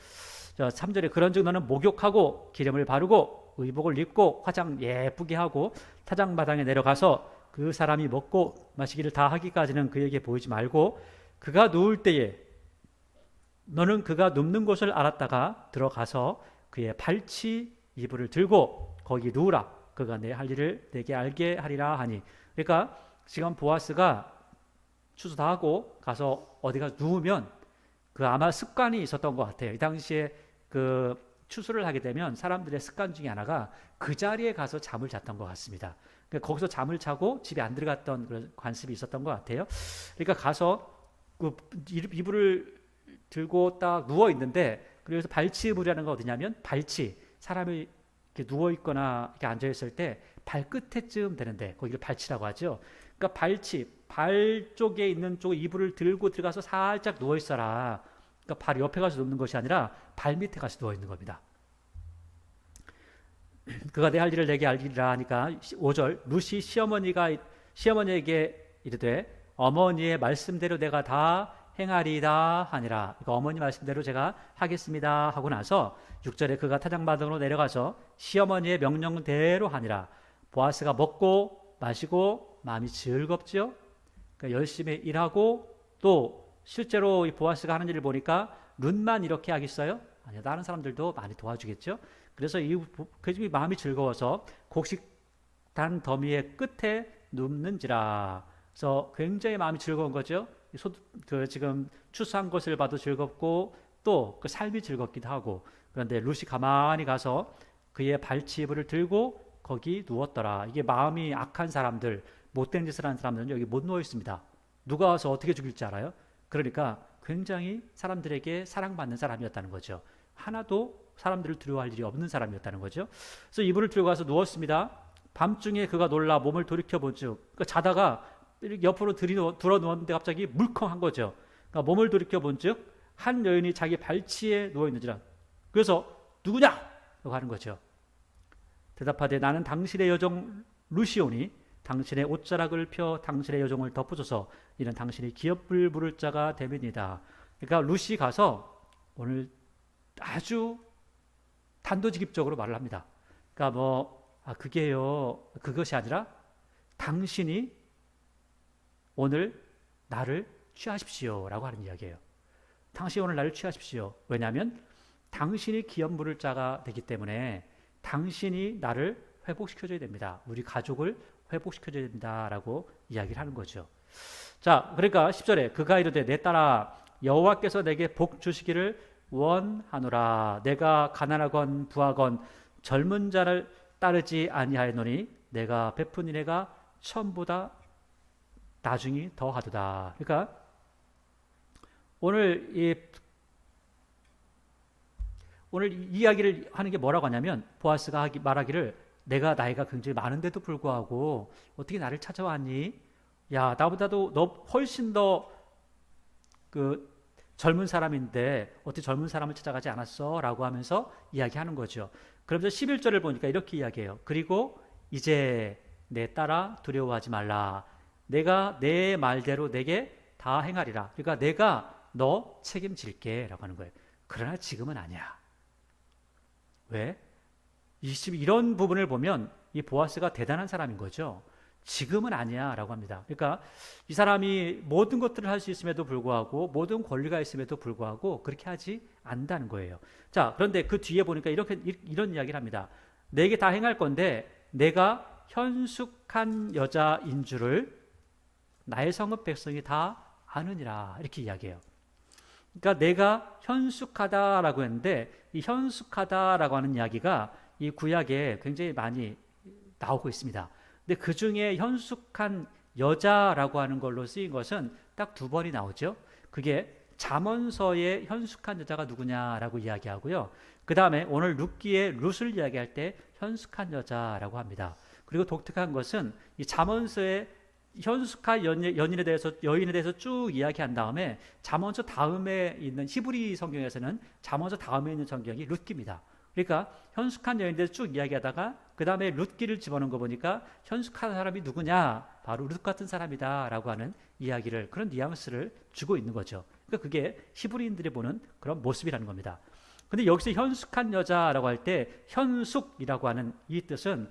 [SPEAKER 1] 자, 3절에 그런즉 너는 목욕하고 기름을 바르고 의복을 입고 화장 예쁘게 하고 타작마당에 내려가서 그 사람이 먹고 마시기를 다 하기까지는 그에게 보이지 말고 그가 누울 때에 너는 그가 눕는 곳을 알았다가 들어가서 그의 발치 이불을 들고 거기 누우라. 그가 내 할 일을 내게 알게 하리라 하니. 그러니까 지금 보아스가 추수 다 하고 가서 어디가 누우면 그 아마 습관이 있었던 것 같아요. 이 당시에 그 추수를 하게 되면 사람들의 습관 중에 하나가 그 자리에 가서 잠을 잤던 것 같습니다. 그러니까 거기서 잠을 자고 집에 안 들어갔던 그런 관습이 있었던 것 같아요. 그러니까 가서 그 이불을 들고 딱 누워 있는데 그래서 발치이불이라는 거 어디냐면 발치 사람이 이렇게 누워 있거나 이렇게 앉아 있을 때 발끝에쯤 되는데 거기를 발치라고 하죠. 그러니까 발 쪽에 있는 쪽 이불을 들고 들어가서 살짝 누워 있어라. 그러니까 발 옆에 가서 눕는 것이 아니라 발 밑에 가서 누워 있는 겁니다. 그가 내 할 일을 내게 알리라 하니까 5절 룻이 시어머니에게 이르되 어머니의 말씀대로 내가 다 행하리이다 하니라. 그러니까 어머니 말씀대로 제가 하겠습니다 하고 나서 6절에 그가 타작마당으로 내려가서 시어머니의 명령대로 하니라. 보아스가 먹고 마시고 마음이 즐겁죠. 그러니까 열심히 일하고 또 실제로 이 보아스가 하는 일을 보니까 룻만 이렇게 하겠어요? 아니요. 다른 사람들도 많이 도와주겠죠. 그래서 그 마음이 즐거워서 곡식단 더미의 끝에 눕는지라. 그래서 굉장히 마음이 즐거운 거죠. 지금 추수한 것을 봐도 즐겁고 또 그 삶이 즐겁기도 하고. 그런데 룻이 가만히 가서 그의 발치이불을 들고 거기 누웠더라. 이게 마음이 악한 사람들, 못된 짓을 하는 사람들은 여기 못 누워 있습니다. 누가 와서 어떻게 죽일지 알아요? 그러니까 굉장히 사람들에게 사랑받는 사람이었다는 거죠. 하나도 사람들을 두려워할 일이 없는 사람이었다는 거죠. 그래서 이불을 들고 가서 누웠습니다. 밤중에 그가 놀라 몸을 돌이켜본즉, 그러니까 자다가 옆으로 들어 누웠는데 갑자기 물컹한 거죠. 그러니까 몸을 돌이켜본즉 한 여인이 자기 발치에 누워 있는지라. 그래서 누구냐? 라고 하는 거죠. 대답하되 나는 당신의 여종 루시오니 당신의 옷자락을 펴 당신의 여종을 덮어줘서 이는 당신이 기업을 부를 자가 됨이니이다. 그러니까 루시 가서 오늘 아주 단도직입적으로 말을 합니다. 그러니까 그것이 아니라 당신이 오늘 나를 취하십시오 라고 하는 이야기예요. 당신이 오늘 나를 취하십시오. 왜냐하면 당신이 기업 물을 자가 되기 때문에 당신이 나를 회복시켜줘야 됩니다. 우리 가족을 회복시켜줘야 된다라고 이야기를 하는 거죠. 자, 그러니까 10절에 그가 이르되 내 딸아 여호와께서 내게 복 주시기를 원하노라. 내가 가난하건 부하건 젊은 자를 따르지 아니하였노니 내가 베푼 은혜가 처음보다 나중이 더하도다. 그러니까 오늘 이 이야기를 하는 게 뭐라고 하냐면 보아스가 말하기를 내가 나이가 굉장히 많은데도 불구하고 어떻게 나를 찾아왔니? 야, 나보다도 너 훨씬 더 그 젊은 사람인데 어떻게 젊은 사람을 찾아가지 않았어? 라고 하면서 이야기하는 거죠. 그러면서 11절을 보니까 이렇게 이야기해요. 그리고 이제 내 딸아 두려워하지 말라. 내가 내 말대로 내게 다 행하리라. 그러니까 내가 너 책임질게 라고 하는 거예요. 그러나 지금은 아니야. 왜? 이런 부분을 보면 이 보아스가 대단한 사람인 거죠. 지금은 아니야 라고 합니다. 그러니까 이 사람이 모든 것들을 할 수 있음에도 불구하고 모든 권리가 있음에도 불구하고 그렇게 하지 않는다는 거예요. 자, 그런데 그 뒤에 보니까 이런 이야기를 합니다. 내게 다 행할 건데 내가 현숙한 여자인 줄을 나의 성읍 백성이 다 아느니라 이렇게 이야기해요. 그러니까 내가 현숙하다라고 했는데 이 현숙하다라고 하는 이야기가 이 구약에 굉장히 많이 나오고 있습니다. 근데 그 중에 현숙한 여자라고 하는 걸로 쓰인 것은 딱 2번이 나오죠. 그게 잠언서의 현숙한 여자가 누구냐라고 이야기하고요. 그 다음에 오늘 룻기의 룻을 이야기할 때 현숙한 여자라고 합니다. 그리고 독특한 것은 이 잠언서의 현숙한 여인에 대해서 쭉 이야기한 다음에 잠언서 다음에 있는 히브리 성경에서는 잠언서 다음에 있는 성경이 룻기입니다. 그러니까 현숙한 여인에 대해서 쭉 이야기하다가 그 다음에 룻기를 집어넣은 거 보니까 현숙한 사람이 누구냐? 바로 룻 같은 사람이다 라고 하는 이야기를, 그런 뉘앙스를 주고 있는 거죠. 그러니까 그게 히브리인들이 보는 그런 모습이라는 겁니다. 근데 여기서 현숙한 여자라고 할 때 현숙이라고 하는 이 뜻은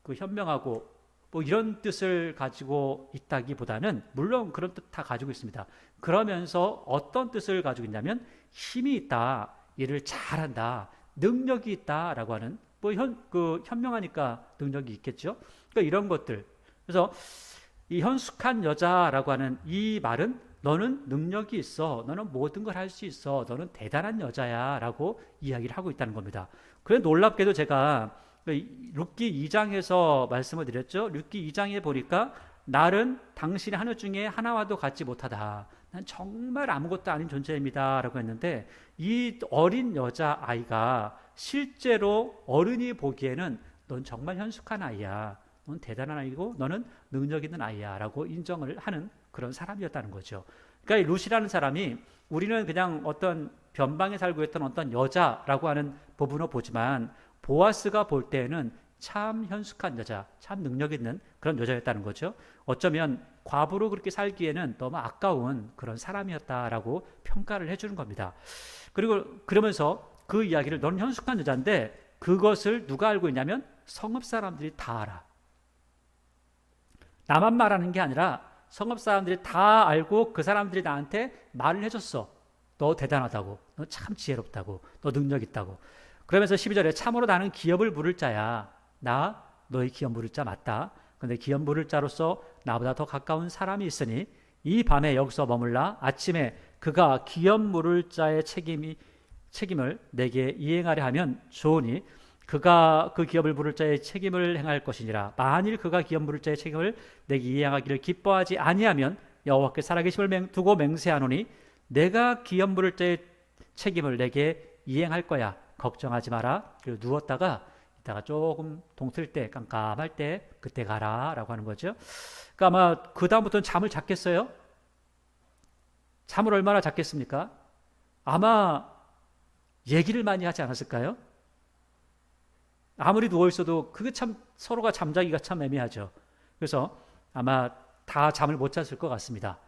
[SPEAKER 1] 그 현명하고 뭐 이런 뜻을 가지고 있다기보다는 물론 그런 뜻 다 가지고 있습니다. 그러면서 어떤 뜻을 가지고 있냐면 힘이 있다, 일을 잘한다, 능력이 있다라고 하는, 뭐 현명하니까 능력이 있겠죠. 그러니까 이런 것들. 그래서 이 현숙한 여자라고 하는 이 말은 너는 능력이 있어, 너는 모든 걸 할 수 있어, 너는 대단한 여자야라고 이야기를 하고 있다는 겁니다. 그래 놀랍게도 제가 룻기 2장에서 말씀을 드렸죠. 룻기 2장에 보니까 날은 당신의 하늘 중에 하나와도 같지 못하다. 난 정말 아무것도 아닌 존재입니다 라고 했는데 이 어린 여자아이가 실제로 어른이 보기에는 넌 정말 현숙한 아이야, 넌 대단한 아이고 너는 능력 있는 아이야 라고 인정을 하는 그런 사람이었다는 거죠. 그러니까 이 룻이라는 사람이 우리는 그냥 어떤 변방에 살고 있던 어떤 여자라고 하는 부분으로 보지만 보아스가 볼 때에는 참 현숙한 여자, 참 능력 있는 그런 여자였다는 거죠. 어쩌면 과부로 그렇게 살기에는 너무 아까운 그런 사람이었다라고 평가를 해주는 겁니다. 그리고 그러면서 그 이야기를 너는 현숙한 여자인데 그것을 누가 알고 있냐면 성읍 사람들이 다 알아. 나만 말하는 게 아니라 성읍 사람들이 다 알고 그 사람들이 나한테 말을 해줬어. 너 대단하다고, 너 참 지혜롭다고, 너 능력 있다고. 그러면서 12절에 참으로 나는 기업을 부를 자야. 나 너희 기업 부를 자 맞다. 근데 기업 부를 자로서 나보다 더 가까운 사람이 있으니 이 밤에 여기서 머물라. 아침에 그가 기업 물을 자의 책임을 내게 이행하려 하면 좋으니 그가 그 기업을 부를 자의 책임을 행할 것이니라. 만일 그가 기업 부를 자의 책임을 내게 이행하기를 기뻐하지 아니하면 여호와께 살아계심을 두고 맹세하노니 내가 기업 부를 자의 책임을 내게 이행할 거야. 걱정하지 마라. 그리고 누웠다가 이따가 조금 동틀 때 깜깜할 때 그때 가라 라고 하는 거죠. 그러니까 아마 그 다음부터는 잠을 잤겠어요? 잠을 얼마나 잤겠습니까? 아마 얘기를 많이 하지 않았을까요? 아무리 누워있어도 그게 참 서로가 잠자기가 참 애매하죠. 그래서 아마 다 잠을 못 잤을 것 같습니다.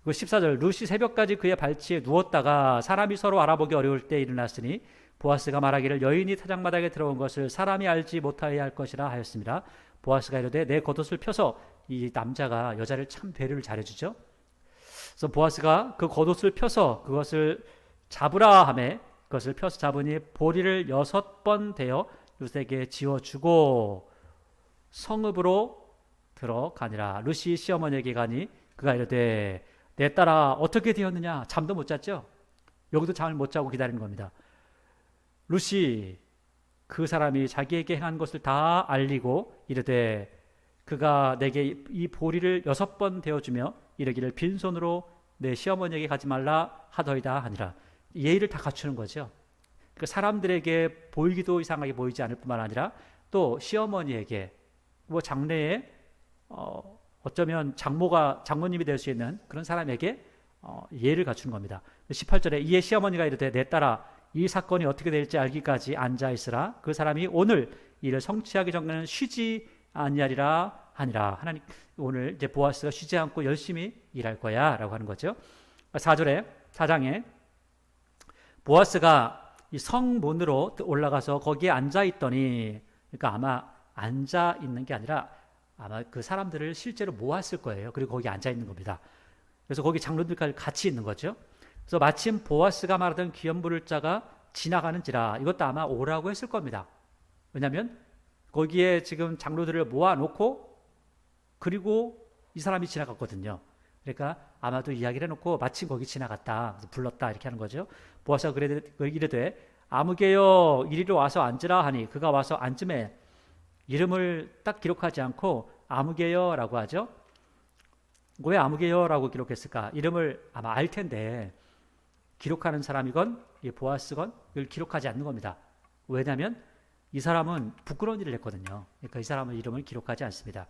[SPEAKER 1] 14절 룻이 새벽까지 그의 발치에 누웠다가 사람이 서로 알아보기 어려울 때 일어났으니 보아스가 말하기를 여인이 타작마당에 들어온 것을 사람이 알지 못하여야 할 것이라 하였습니다. 보아스가 이르되 내 겉옷을 펴서, 이 남자가 여자를 참 배려를 잘해주죠. 그래서 보아스가 그 겉옷을 펴서 그것을 잡으라 하매 그것을 펴서 잡으니 보리를 6번 대어 룻에게 지어주고 성읍으로 들어가니라. 룻이 시어머니에게 가니 그가 이르되 내 딸아 어떻게 되었느냐. 잠도 못 잤죠. 여기도 잠을 못 자고 기다리는 겁니다. 룻이 그 사람이 자기에게 행한 것을 다 알리고 이르되 그가 내게 이 보리를 6번 대어주며 이르기를 빈손으로 내 시어머니에게 가지 말라 하더이다 하니라. 예의를 다 갖추는 거죠. 그 사람들에게 보이기도 이상하게 보이지 않을 뿐만 아니라 또 시어머니에게 뭐 장래에 어쩌면 장모님이 될 수 있는 그런 사람에게 예를 갖추는 겁니다. 18절에 이에 시어머니가 이르되 내 딸아 이 사건이 어떻게 될지 알기까지 앉아 있으라. 그 사람이 오늘 이를 성취하기 전에는 쉬지 아니하리라 하니라. 하나님 오늘 이제 보아스가 쉬지 않고 열심히 일할 거야라고 하는 거죠. 4장에 보아스가 이 성문으로 올라가서 거기에 앉아 있더니, 그러니까 아마 앉아 있는 게 아니라 아마 그 사람들을 실제로 모았을 거예요. 그리고 거기 앉아 있는 겁니다. 그래서 거기 장로들까지 같이 있는 거죠. 그래서 마침 보아스가 말하던 기업 부를 자가 지나가는지라. 이것도 아마 오라고 했을 겁니다. 왜냐하면 거기에 지금 장로들을 모아놓고 그리고 이 사람이 지나갔거든요. 그러니까 아마도 이야기를 해놓고 마침 거기 지나갔다, 불렀다 이렇게 하는 거죠. 보아스가 이르되 아무개여 이리로 와서 앉으라 하니 그가 와서 앉음에 이름을 딱 기록하지 않고 아무개여라고 하죠. 왜 아무개여라고 기록했을까? 이름을 아마 알 텐데 기록하는 사람이건 보아스건 이걸 기록하지 않는 겁니다. 왜냐하면 이 사람은 부끄러운 일을 했거든요. 그러니까 이 사람은 이름을 기록하지 않습니다.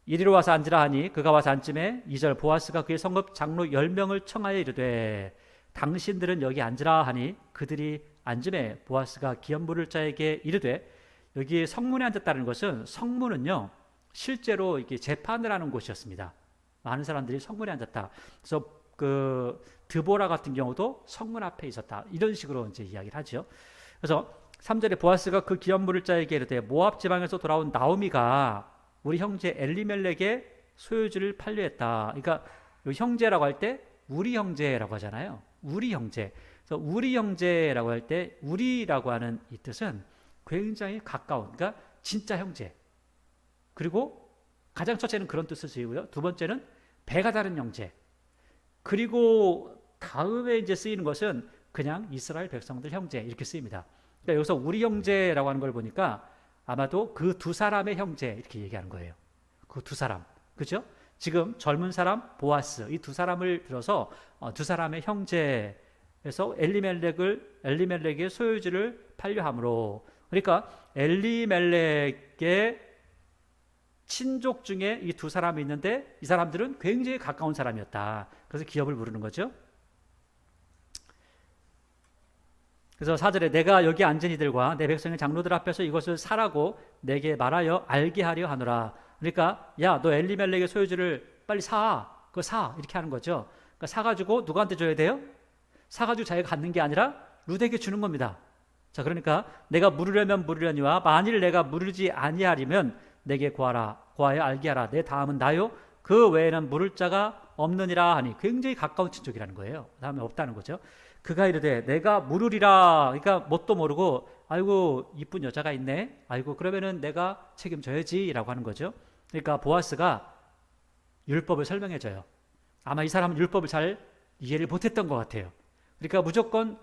[SPEAKER 1] 이리로 와서 앉으라 하니 그가 와서 앉음에 2절 보아스가 그의 성읍 장로 10명을 청하여 이르되 당신들은 여기 앉으라 하니 그들이 앉음에 보아스가 기업 부를 자에게 이르되, 여기 성문에 앉았다는 것은 성문은요 실제로 이렇게 재판을 하는 곳이었습니다. 많은 사람들이 성문에 앉았다. 그래서 그 드보라 같은 경우도 성문 앞에 있었다. 이런 식으로 이제 이야기를 하죠. 그래서 3절에 보아스가 그 기업 부를 자에게 이르되 모압 지방에서 돌아온 나오미가 우리 형제 엘리멜렉의 소유주를 판례했다. 그러니까 형제라고 할 때 우리 형제라고 하잖아요. 우리 형제. 그래서 우리 형제라고 할 때 우리라고 하는 이 뜻은 굉장히 가까운, 그러니까 진짜 형제. 그리고 가장 첫째는 그런 뜻을 쓰이고요. 두 번째는 배가 다른 형제. 그리고 다음에 이제 쓰이는 것은 그냥 이스라엘 백성들 형제 이렇게 쓰입니다. 그러니까 여기서 우리 형제라고 하는 걸 보니까 아마도 그 두 사람의 형제 이렇게 얘기하는 거예요. 그 두 사람, 그죠? 지금 젊은 사람 보아스 이 두 사람을 들어서 두 사람의 형제에서 엘리멜렉의 소유지를 판례함으로, 그러니까 엘리멜렉의 친족 중에 이 두 사람이 있는데 이 사람들은 굉장히 가까운 사람이었다. 그래서 기업을 부르는 거죠. 그래서 4절에 내가 여기 앉은 이들과 내 백성의 장로들 앞에서 이것을 사라고 내게 말하여 알게 하려 하노라. 그러니까 야, 너 엘리멜렉의 소유지를 빨리 사. 그거 사. 이렇게 하는 거죠. 그러니까 사가지고 누구한테 줘야 돼요? 사가지고 자기가 갖는 게 아니라 룻에게 주는 겁니다. 자, 그러니까 내가 물으려면 물으려니와 만일 내가 물으지 아니하리면 내게 구하라. 구하여 알게 하라. 내 다음은 나요. 그 외에는 물을 자가 없느니라 하니 굉장히 가까운 친족이라는 거예요. 다음에 없다는 거죠. 그가 이르되 내가 물으리라. 그러니까 뭣도 모르고 아이고 이쁜 여자가 있네. 아이고 그러면은 내가 책임져야지라고 하는 거죠. 그러니까 보아스가 율법을 설명해 줘요. 아마 이 사람은 율법을 잘 이해를 못했던 것 같아요. 그러니까 무조건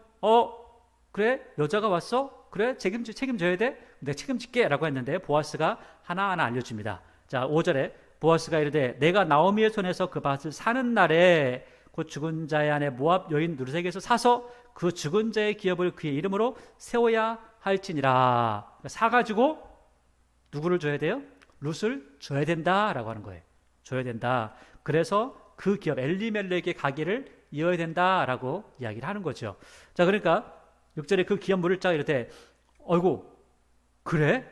[SPEAKER 1] 그래 여자가 왔어? 그래 책임져야 돼? 내가 책임질게 라고 했는데 보아스가 하나하나 알려줍니다. 자 5절에 보아스가 이르되 내가 나오미의 손에서 그 밭을 사는 날에 곧 죽은 자의 아내 모압 여인 누르세게서 사서 그 죽은 자의 기업을 그의 이름으로 세워야 할지니라. 사가지고 누구를 줘야 돼요? 룻을 줘야 된다라고 하는 거예요. 줘야 된다. 그래서 그 기업 엘리멜렉의 가게를 이어야 된다라고 이야기를 하는 거죠. 자 그러니까 6절에 그 기업 물을 자가 이르되 어이구 그래?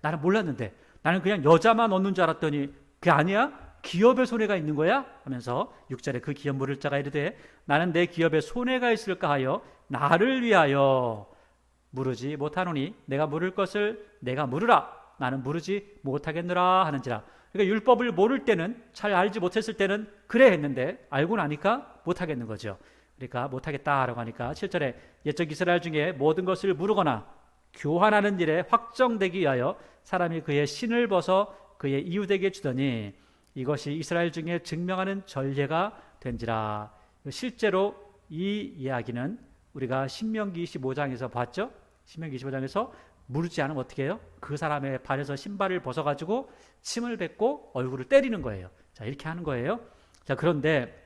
[SPEAKER 1] 나는 몰랐는데 나는 그냥 여자만 얻는 줄 알았더니 그게 아니야? 기업에 손해가 있는 거야? 하면서 6절에 그 기업 물을 자가 이르되 나는 내 기업에 손해가 있을까 하여 나를 위하여 물으지 못하노니 내가 물을 것을 내가 물으라. 나는 물으지 못하겠노라 하는지라. 그러니까 율법을 모를 때는 잘 알지 못했을 때는 그래 했는데 알고 나니까 못하겠는 거죠. 그러니까 못하겠다라고 하니까 7절에 옛적 이스라엘 중에 모든 것을 물으거나 교환하는 일에 확정되기 위하여 사람이 그의 신을 벗어 그의 이웃에게 주더니 이것이 이스라엘 중에 증명하는 전례가 된지라. 실제로 이 이야기는 우리가 신명기 25장에서 봤죠. 신명기 25장에서 물지 않으면 어떻게 해요? 그 사람의 발에서 신발을 벗어가지고 침을 뱉고 얼굴을 때리는 거예요. 자 이렇게 하는 거예요. 자 그런데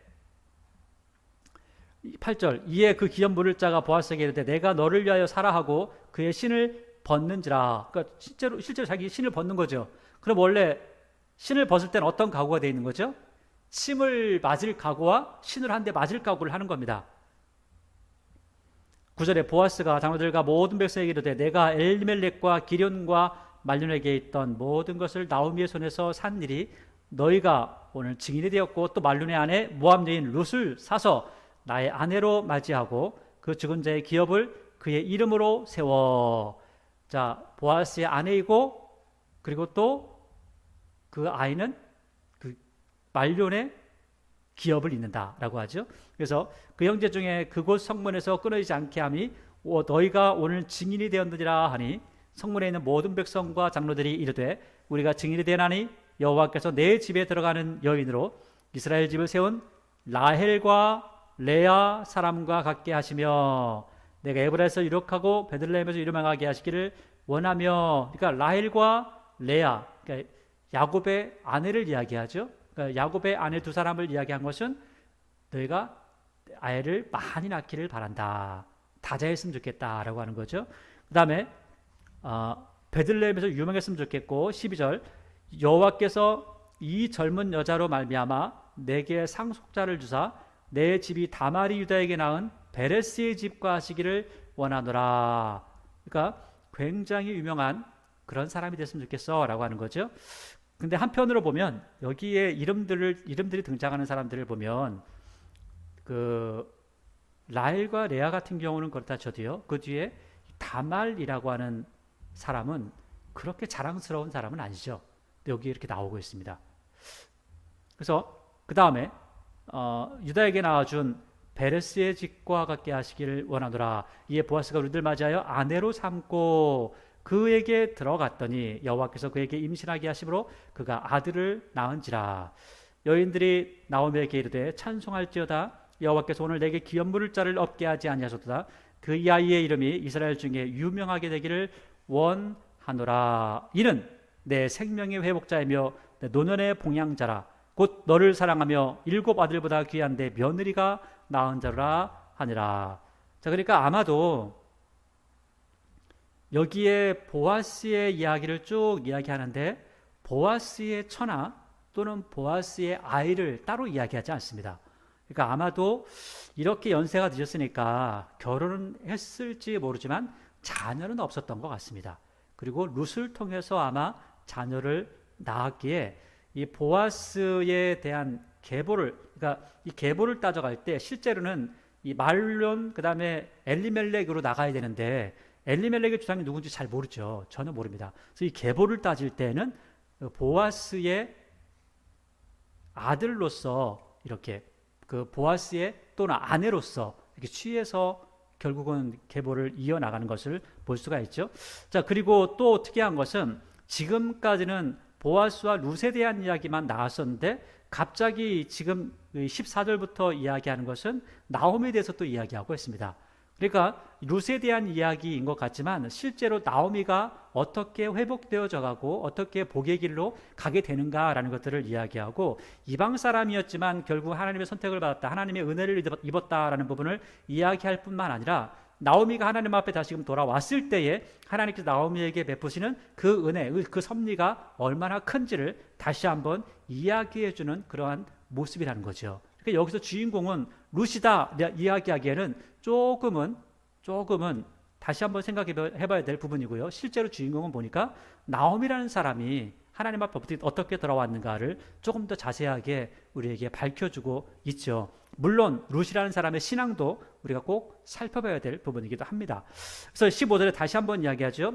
[SPEAKER 1] 8절 이에 그 기업 물을 자가 보아스에게 이르되 내가 너를 위하여 사라 하고 그의 신을 벗는지라. 그러니까 실제로 자기 신을 벗는 거죠. 그럼 원래 신을 벗을 때는 어떤 각오가 되어 있는 거죠? 침을 맞을 각오와 신을 한 대 맞을 각오를 하는 겁니다. 9절에 보아스가 장로들과 모든 백성에게 이르되 내가 엘리멜렉과 기련과 말륜에게 있던 모든 것을 나오미의 손에서 산 일이 너희가 오늘 증인이 되었고 또 말륜의 아내 모압 여인 룻을 사서 나의 아내로 맞이하고 그 죽은 자의 기업을 그의 이름으로 세워. 자 보아스의 아내이고 그리고 또 그 아이는 그 말륜의 기업을 잇는다라고 하죠. 그래서 그 형제 중에 그곳 성문에서 끊어지지 않게 함이 너희가 오늘 증인이 되었느니라 하니 성문에 있는 모든 백성과 장로들이 이르되 우리가 증인이 되나니 여호와께서 내 집에 들어가는 여인으로 이스라엘 집을 세운 라헬과 레아 사람과 같게 하시며 내가 에브라에서 유력하고 베들레헴에서 유명하게 하시기를 원하며. 그러니까 라헬과 레아 그러니까 야곱의 아내를 이야기하죠. 그러니까 야곱의 아내 두 사람을 이야기한 것은 너희가 아이를 많이 낳기를 바란다. 다자였으면 좋겠다라고 하는 거죠. 그 다음에 베들레헴에서 유명했으면 좋겠고 12절 여호와께서 이 젊은 여자로 말미암아 내게 상속자를 주사 내 집이 다말이 유다에게 낳은 베레스의 집과 하시기를 원하노라. 그러니까 굉장히 유명한 그런 사람이 됐으면 좋겠어 라고 하는 거죠. 근데 한편으로 보면 여기에 이름들이 등장하는 사람들을 보면 그 라헬과 레아 같은 경우는 그렇다 쳐도요. 그 뒤에 다말이라고 하는 사람은 그렇게 자랑스러운 사람은 아니죠. 여기 이렇게 나오고 있습니다. 그래서 그 다음에 유다에게 낳아준 베레스의 집과 같게 하시기를 원하노라. 이에 보아스가 룻을 맞이하여 아내로 삼고 그에게 들어갔더니 여호와께서 그에게 임신하게 하심으로 그가 아들을 낳은지라. 여인들이 나오미에게 이르되 찬송할지어다. 여호와께서 오늘 내게 기업 물을 자를 없게 하지 아니하셨도다. 그 이 아이의 이름이 이스라엘 중에 유명하게 되기를 원하노라. 이는 내 생명의 회복자이며 내 노년의 봉양자라. 곧 너를 사랑하며 7 아들보다 귀한데 며느리가 낳은 자라 하니라. 자 그러니까 아마도 여기에 보아스의 이야기를 쭉 이야기하는데 보아스의 처나 또는 보아스의 아이를 따로 이야기하지 않습니다. 그러니까 아마도 이렇게 연세가 늦었으니까 결혼은 했을지 모르지만 자녀는 없었던 것 같습니다. 그리고 룻을 통해서 아마 자녀를 낳았기에 이 보아스에 대한 계보를 그러니까 이 계보를 따져갈 때 실제로는 이 말론 그다음에 엘리멜렉으로 나가야 되는데 엘리멜렉의 주장이 누군지 잘 모르죠. 전혀 모릅니다. 그래서 이 계보를 따질 때는 보아스의 아들로서 이렇게 그 보아스의 또는 아내로서 이렇게 취해서 결국은 계보를 이어나가는 것을 볼 수가 있죠. 자, 그리고 또 특이한 것은 지금까지는 보아스와 룻에 대한 이야기만 나왔었는데 갑자기 지금 14절부터 이야기하는 것은 나오미에 대해서 또 이야기하고 있습니다. 그러니까 룻에 대한 이야기인 것 같지만 실제로 나오미가 어떻게 회복되어져 가고 어떻게 복의 길로 가게 되는가라는 것들을 이야기하고 이방 사람이었지만 결국 하나님의 선택을 받았다, 하나님의 은혜를 입었다라는 부분을 이야기할 뿐만 아니라 나오미가 하나님 앞에 다시금 돌아왔을 때에 하나님께서 나오미에게 베푸시는 그 은혜, 그 섭리가 얼마나 큰지를 다시 한번 이야기해주는 그러한 모습이라는 거죠. 그러니까 여기서 주인공은 룻이다 이야기하기에는 조금은 다시 한번 생각해봐야 될 부분이고요. 실제로 주인공은 보니까 나오미라는 사람이 하나님 앞에 어떻게 돌아왔는가를 조금 더 자세하게 우리에게 밝혀주고 있죠. 물론 룻이라는 사람의 신앙도 우리가 꼭 살펴봐야 될 부분이기도 합니다. 그래서 15절에 다시 한번 이야기하죠.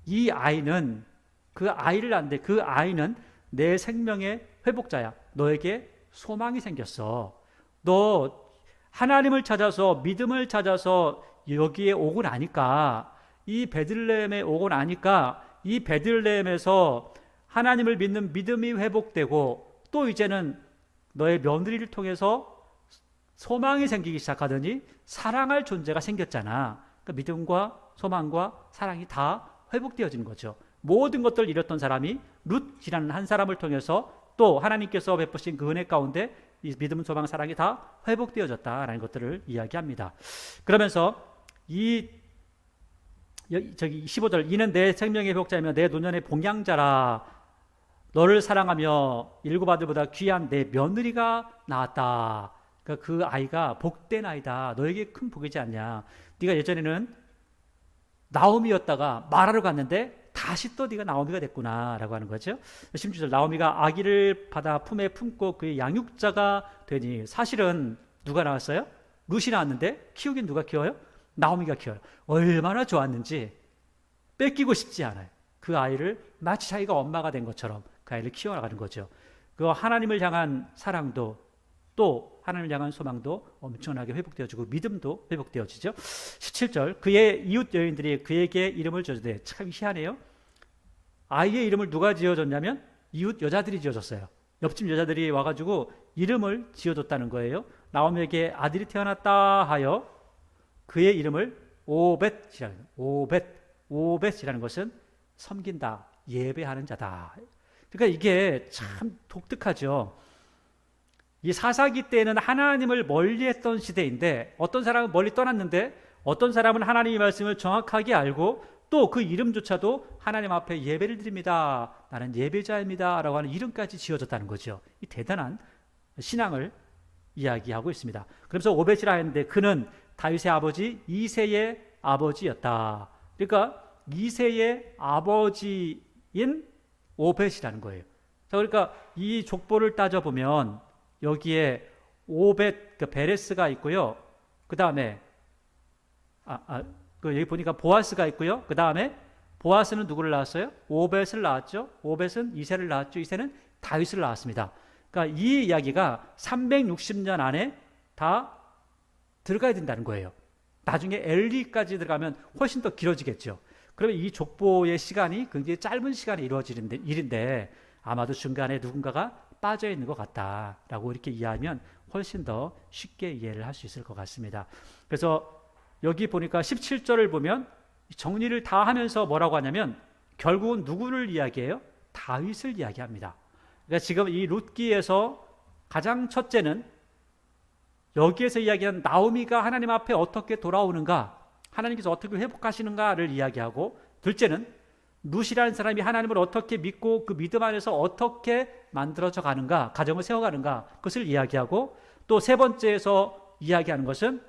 [SPEAKER 1] 이 아이는 그 아이를 낳는데 그 아이는 내 생명의 회복자야. 너에게 소망이 생겼어. 너 하나님을 찾아서 믿음을 찾아서 여기에 오고 나니까 이 베들레헴에 오고 나니까 이 베들레헴에서 하나님을 믿는 믿음이 회복되고 또 이제는 너의 며느리를 통해서 소망이 생기기 시작하더니 사랑할 존재가 생겼잖아. 그러니까 믿음과 소망과 사랑이 다 회복되어지는 거죠. 모든 것들을 잃었던 사람이 룻이라는 한 사람을 통해서 또 하나님께서 베푸신 그 은혜 가운데 이 믿음, 소망, 사랑이 다 회복되어졌다라는 것들을 이야기합니다. 그러면서 저기 15절 이는 내 생명의 회복자이며 내 노년의 봉양자라 너를 사랑하며 일곱 아들보다 귀한 내 며느리가 나왔다. 그러니까 그 아이가 복된 아이다. 너에게 큰 복이지 않냐. 네가 예전에는 나오미였다가 마라로 갔는데 다시 또 네가 나오미가 됐구나 라고 하는 거죠. 16절 나오미가 아기를 받아 품에 품고 그의 양육자가 되니 사실은 누가 나왔어요? 룻이 나왔는데 키우긴 누가 키워요? 나오미가 키워요. 얼마나 좋았는지 뺏기고 싶지 않아요. 그 아이를 마치 자기가 엄마가 된 것처럼 그 아이를 키워나가는 거죠. 그 하나님을 향한 사랑도 또 하나님을 향한 소망도 엄청나게 회복되어지고 믿음도 회복되어지죠. 17절 그의 이웃 여인들이 그에게 이름을 지어주되 참 희한해요. 아이의 이름을 누가 지어줬냐면 이웃 여자들이 지어줬어요. 옆집 여자들이 와가지고 이름을 지어줬다는 거예요. 나오미에게 아들이 태어났다 하여 그의 이름을 오벳이라는 것은 섬긴다, 예배하는 자다. 그러니까 이게 참 독특하죠. 이 사사기 때는 하나님을 멀리했던 시대인데 어떤 사람은 멀리 떠났는데 어떤 사람은 하나님의 말씀을 정확하게 알고 또 그 이름조차도 하나님 앞에 예배를 드립니다. 나는 예배자입니다. 라고 하는 이름까지 지어졌다는 거죠. 이 대단한 신앙을 이야기하고 있습니다. 그러면서 오벳이라 했는데 그는 다윗의 아버지 이새의 아버지였다. 그러니까 이새의 아버지인 오벳이라는 거예요. 자, 그러니까 이 족보를 따져보면 여기에 오벳, 그 베레스가 있고요. 그 다음에 여기 보니까 보아스가 있고요. 그 다음에 보아스는 누구를 낳았어요? 오벳을 낳았죠. 오벳은 이새를 낳았죠. 이새는 다윗을 낳았습니다. 그러니까 이 이야기가 360년 안에 다 들어가야 된다는 거예요. 나중에 엘리까지 들어가면 훨씬 더 길어지겠죠. 그러면 이 족보의 시간이 굉장히 짧은 시간에 이루어지는 일인데 아마도 중간에 누군가가 빠져 있는 것 같다라고 이렇게 이해하면 훨씬 더 쉽게 이해를 할 수 있을 것 같습니다. 그래서 여기 보니까 17절을 보면 정리를 다 하면서 뭐라고 하냐면 결국은 누구를 이야기해요? 다윗을 이야기합니다. 그러니까 지금 이 룻기에서 가장 첫째는 여기에서 이야기하는 나오미가 하나님 앞에 어떻게 돌아오는가, 하나님께서 어떻게 회복하시는가를 이야기하고, 둘째는 룻이라는 사람이 하나님을 어떻게 믿고 그 믿음 안에서 어떻게 만들어져 가는가, 가정을 세워가는가, 그것을 이야기하고, 또 세 번째에서 이야기하는 것은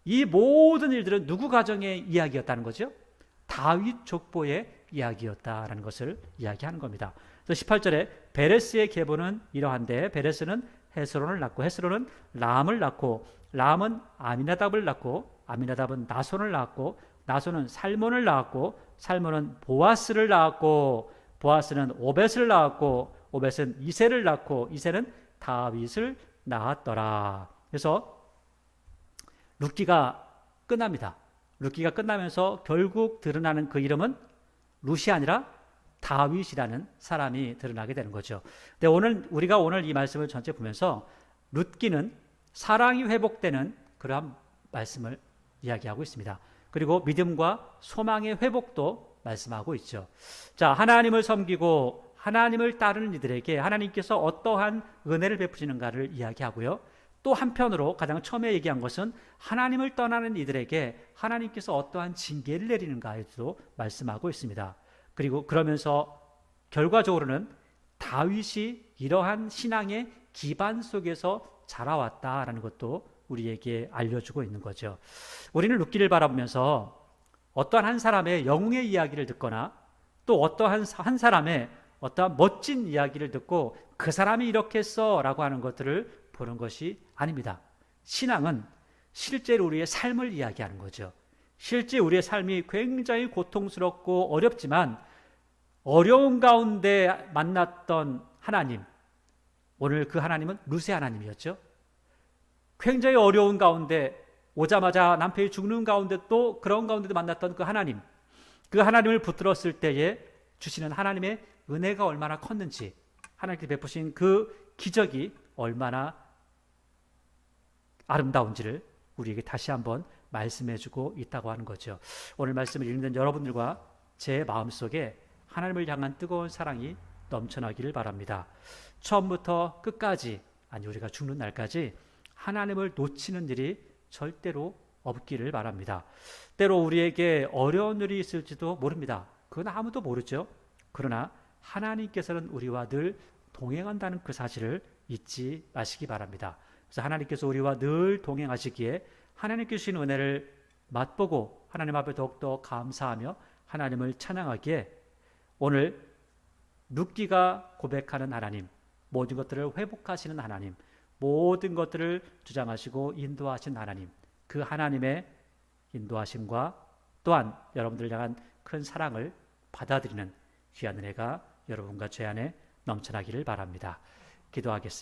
[SPEAKER 1] 이 모든 일들은 누구 가정의 이야기였다는 거죠? 다윗 족보의 이야기였다라는 것을 이야기하는 겁니다. 그래서 18절에 베레스의 계보는 이러한데 베레스는 헤스론을 낳고 헤스론은 람을 낳고 람은 아미나답을 낳고 아미나답은 나손을 낳았고 나손은 살몬을 낳았고 살몬은 보아스를 낳았고 보아스는 오벳을 낳았고 오벳은 이새를 낳고 이새는 다윗을 낳았더라. 그래서 룻기가 끝납니다. 룻기가 끝나면서 결국 드러나는 그 이름은 룻이 아니라 다윗이라는 사람이 드러나게 되는 거죠. 근데 우리가 오늘 이 말씀을 전체 보면서 룻기는 사랑이 회복되는 그러한 말씀을 이야기하고 있습니다. 그리고 믿음과 소망의 회복도 말씀하고 있죠. 자, 하나님을 섬기고 하나님을 따르는 이들에게 하나님께서 어떠한 은혜를 베푸시는가를 이야기하고요. 또 한편으로 가장 처음에 얘기한 것은 하나님을 떠나는 이들에게 하나님께서 어떠한 징계를 내리는가에도 말씀하고 있습니다. 그리고 그러면서 결과적으로는 다윗이 이러한 신앙의 기반 속에서 자라왔다라는 것도 우리에게 알려주고 있는 거죠. 우리는 룻기를 바라보면서 어떠한 한 사람의 영웅의 이야기를 듣거나 또 어떠한 한 사람의 어떠한 멋진 이야기를 듣고 그 사람이 이렇게 했어라고 하는 것들을 보는 것이 아닙니다. 신앙은 실제로 우리의 삶을 이야기하는 거죠. 실제 우리의 삶이 굉장히 고통스럽고 어렵지만 어려운 가운데 만났던 하나님, 오늘 그 하나님은 룻의 하나님이었죠. 굉장히 어려운 가운데 오자마자 남편이 죽는 가운데 또 그런 가운데도 만났던 그 하나님, 그 하나님을 붙들었을 때에 주시는 하나님의 은혜가 얼마나 컸는지, 하나님께 베푸신 그 기적이 얼마나 아름다운지를 우리에게 다시 한번 말씀해주고 있다고 하는 거죠. 오늘 말씀을 읽는 여러분들과 제 마음속에 하나님을 향한 뜨거운 사랑이 넘쳐나기를 바랍니다. 처음부터 끝까지, 아니 우리가 죽는 날까지 하나님을 놓치는 일이 절대로 없기를 바랍니다. 때로 우리에게 어려운 일이 있을지도 모릅니다. 그건 아무도 모르죠. 그러나 하나님께서는 우리와 늘 동행한다는 그 사실을 잊지 마시기 바랍니다. 그래서 하나님께서 우리와 늘 동행하시기에 하나님께 주신 은혜를 맛보고 하나님 앞에 더욱더 감사하며 하나님을 찬양하기에 오늘 룻기가 고백하는 하나님, 모든 것들을 회복하시는 하나님, 모든 것들을 주장하시고 인도하신 하나님, 그 하나님의 인도하심과 또한 여러분들을 향한 큰 사랑을 받아들이는 귀한 은혜가 여러분과 제 안에 넘쳐나기를 바랍니다. 기도하겠습니다.